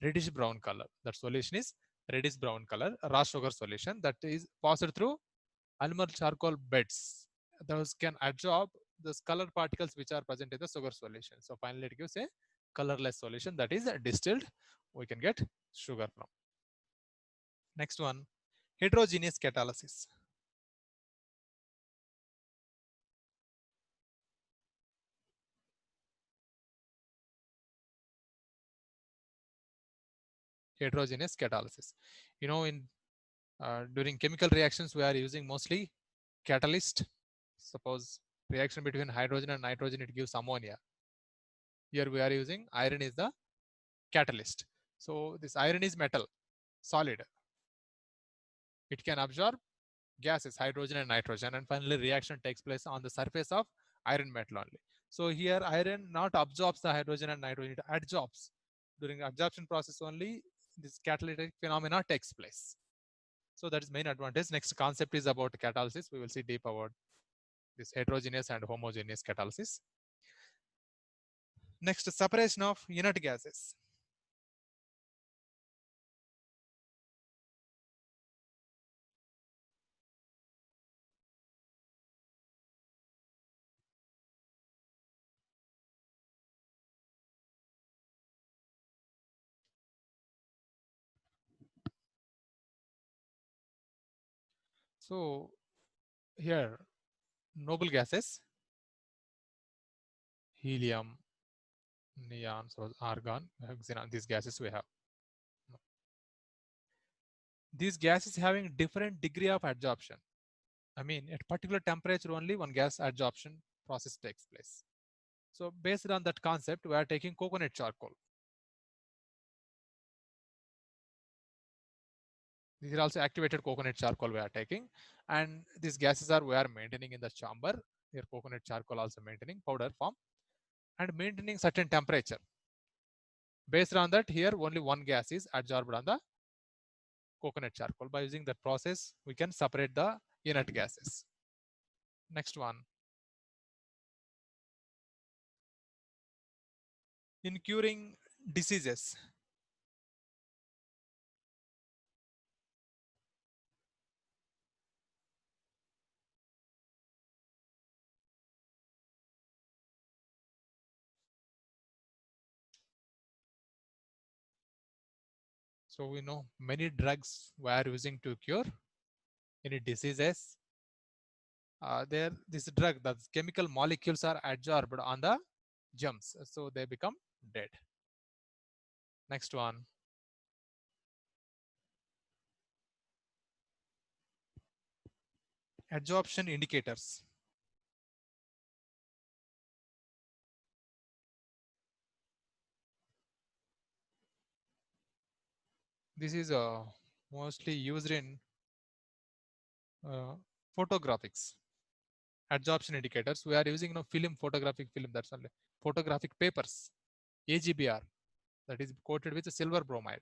reddish brown color. That solution is reddish brown color, raw sugar solution that is passed through animal charcoal beds. Those can absorb those color particles which are present in the sugar solution. So finally it gives a colorless solution, that is distilled. We can get sugar from. Next one, heterogeneous catalysis. Heterogeneous catalysis. You know, in during chemical reactions, we are using mostly catalyst. Suppose reaction between hydrogen and nitrogen, it gives ammonia. Here we are using iron is the catalyst. So this iron is metal, solid. It can absorb gases, hydrogen and nitrogen, and finally reaction takes place on the surface of iron metal only. So here iron not absorbs the hydrogen and nitrogen, it adsorbs. During absorption process only, this catalytic phenomena takes place. So that is main advantage. Next concept is about catalysis. We will see deep about this heterogeneous and homogeneous catalysis. Next, separation of inert gases. So here, noble gases, helium, neon, so argon, xenon, these gases we have. These gases having different degree of adsorption. I mean, at particular temperature only one gas adsorption process takes place. So based on that concept, we are taking coconut charcoal. These are also activated coconut charcoal we are taking, and these gases are we are maintaining in the chamber. Here coconut charcoal also maintaining powder form and maintaining certain temperature. Based on that, here only one gas is adsorbed on the coconut charcoal. By using that process, we can separate the inert gases. Next one. In curing diseases, so we know many drugs we are using to cure any diseases. There, this drug, the chemical molecules are adsorbed on the germs, so they become dead. Next one. Adsorption indicators. This is mostly used in photographics. Adsorption indicators. We are using film, photographic film. That's only photographic papers, AGBR, that is coated with silver bromide.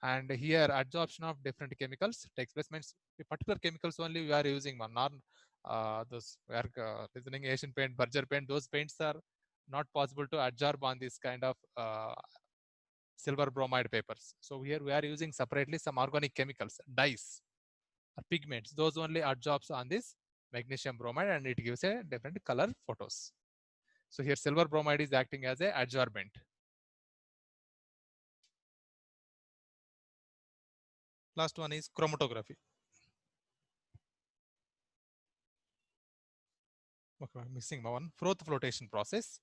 And here adsorption of different chemicals takes place. Means particular chemicals only we are using one. Not those we are listening Asian paint, Berger paint. Those paints are not possible to adsorb on this kind of silver bromide papers. So here we are using separately some organic chemicals, dyes, pigments. Those only adsorbs on this magnesium bromide, and it gives a different color photos. So here silver bromide is acting as a adsorbent. Last one is chromatography. Okay, I'm missing one. Froth flotation process.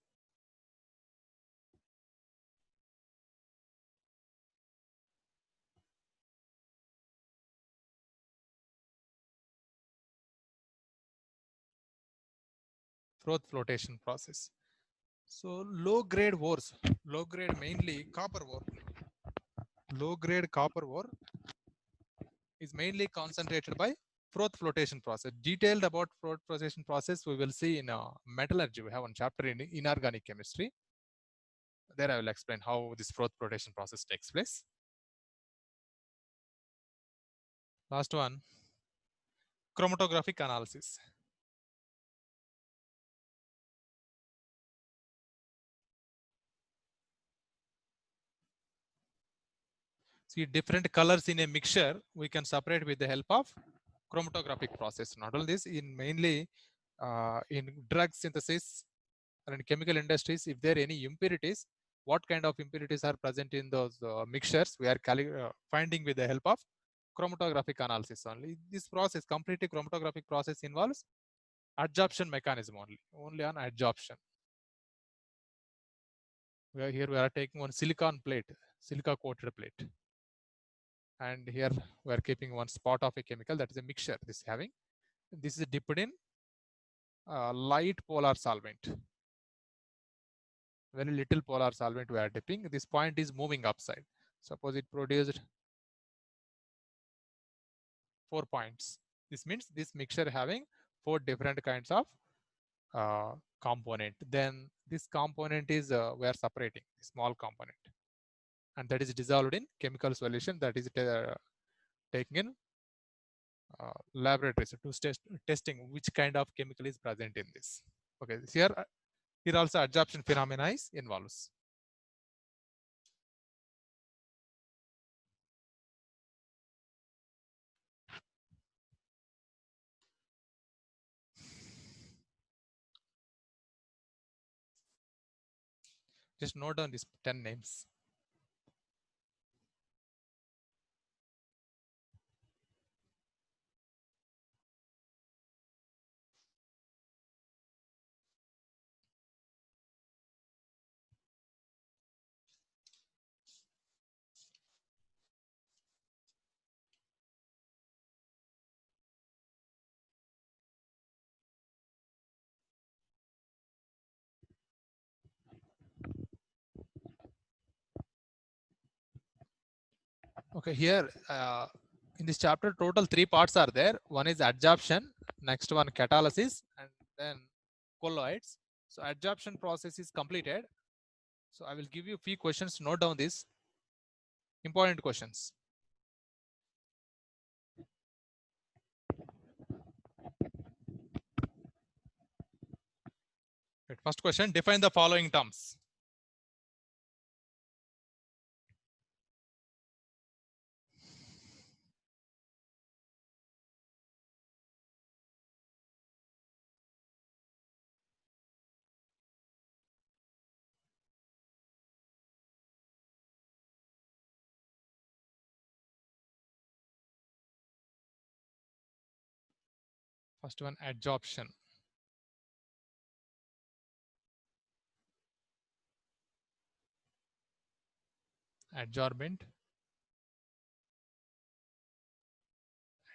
Froth flotation process. So low grade ores, low grade mainly copper ore. Low grade copper ore is mainly concentrated by froth flotation process. Detailed about froth flotation process we will see in metallurgy. We have one chapter in inorganic chemistry. There I will explain how this froth flotation process takes place. Last one, chromatographic analysis. See, different colors in a mixture we can separate with the help of chromatographic process. Not only this, in mainly in drug synthesis and in chemical industries, if there are any impurities, what kind of impurities are present in those mixtures, we are finding with the help of chromatographic analysis only. This process, completely chromatographic process, involves adsorption mechanism only on adsorption. Here we are taking one silicon plate, silica coated plate. And here we are keeping one spot of a chemical, that is a mixture this is dipped in light polar solvent. Very little polar solvent we are dipping. This point is moving upside. Suppose it produced 4 points. This means this mixture having 4 different kinds of component. Then this component is we are separating, small component. and that is dissolved in chemical solution that is taken in laboratories to testing which kind of chemical is present in this. Okay, here also adsorption phenomena is involves. Just note down these 10 names. Okay, here in this chapter, total 3 parts are there. One is adsorption, next one catalysis, and then colloids. So adsorption process is completed. So I will give you a few questions. Note down these important questions. Right, first question, define the following terms. First one, adsorption. Adsorbent,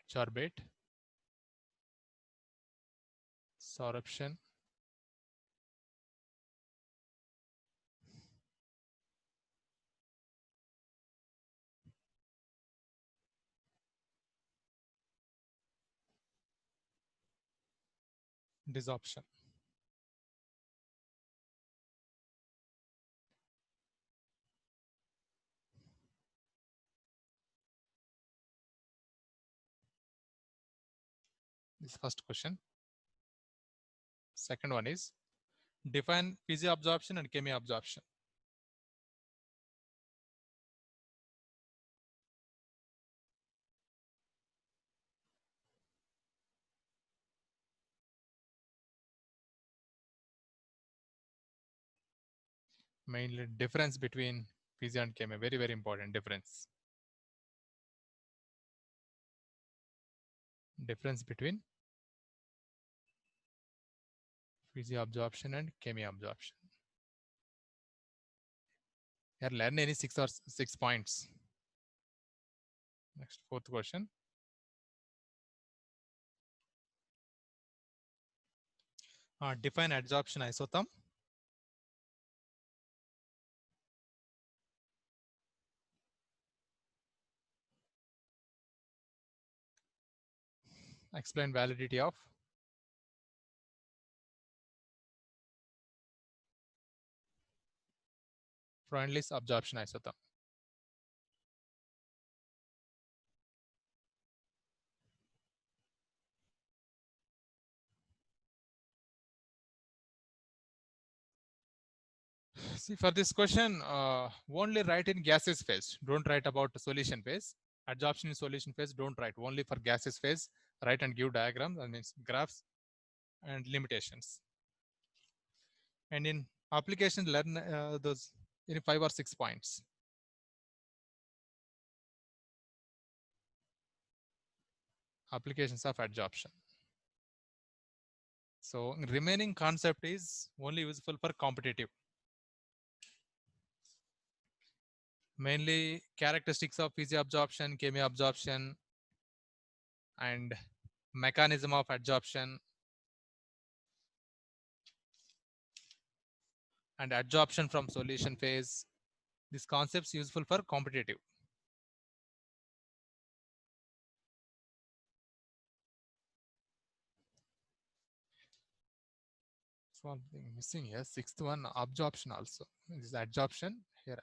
adsorbate, sorption, desorption. This is first question. Second one is define physioabsorption and chemiabsorption. Mainly difference between physio and chemia, very, very important difference. Difference between physioabsorption and chemiabsorption. Here learn any 6 points. Next, fourth question. Define adsorption isotherm. Explain validity of Freundlich's absorption isotherm. See, for this question, only write in gaseous phase. Don't write about the solution phase. Adsorption in solution phase, don't write. Only for gaseous phase, write and give diagrams, that means graphs and limitations. And in application, learn those in 5 or 6 points. Applications of adsorption. So remaining concept is only useful for competitive. Mainly characteristics of physioabsorption, chemiabsorption, and mechanism of adsorption, and adsorption from solution phase. This concepts useful for competitive. Something missing here. Sixth one, absorption also. This is adsorption. Here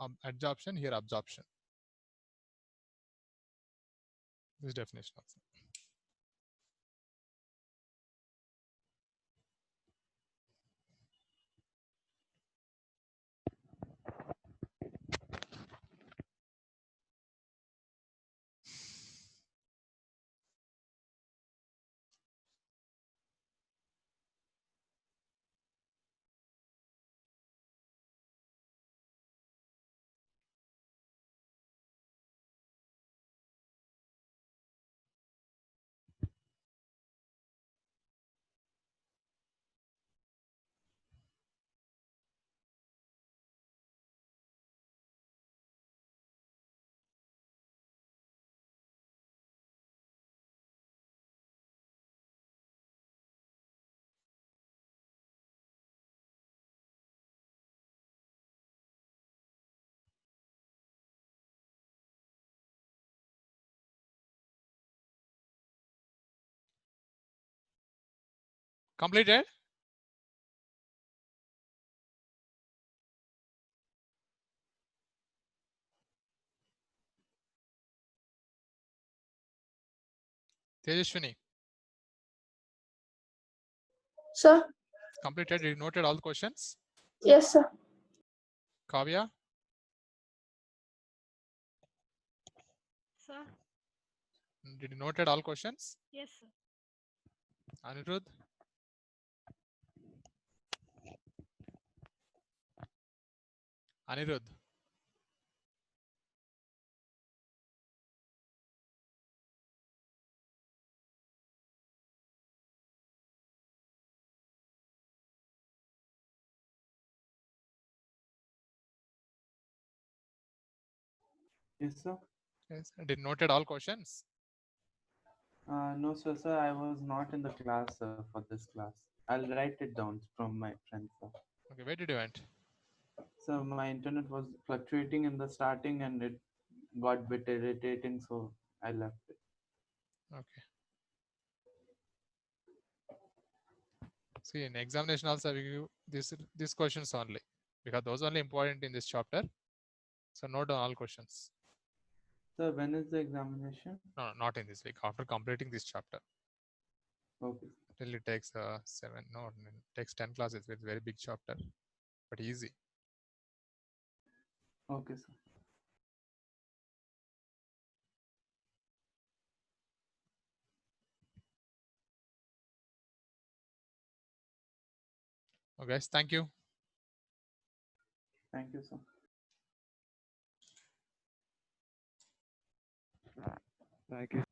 adsorption, here absorption. This definition also. Completed? Tejashwini, Sir, completed. You noted all the questions? yes, sir. Kavya, Sir, did you noted all questions? yes, sir. Anirudh? Anirudh? Yes, sir. Yes. Did noted all questions? No, sir. I was not in the class for this class. I'll write it down from my friend, sir. Okay, where did you went? So my internet was fluctuating in the starting and it got bit irritating, so I left it. Okay. See, in examination also we give these questions only because those only important in this chapter. So note down all questions. Sir, when is the examination? No, not in this week. After completing this chapter, Okay. till it takes 7. No, it takes 10 classes. It's very big chapter, but easy. Okay, sir. Okay, guys, thank you. Thank you, sir. Thank you.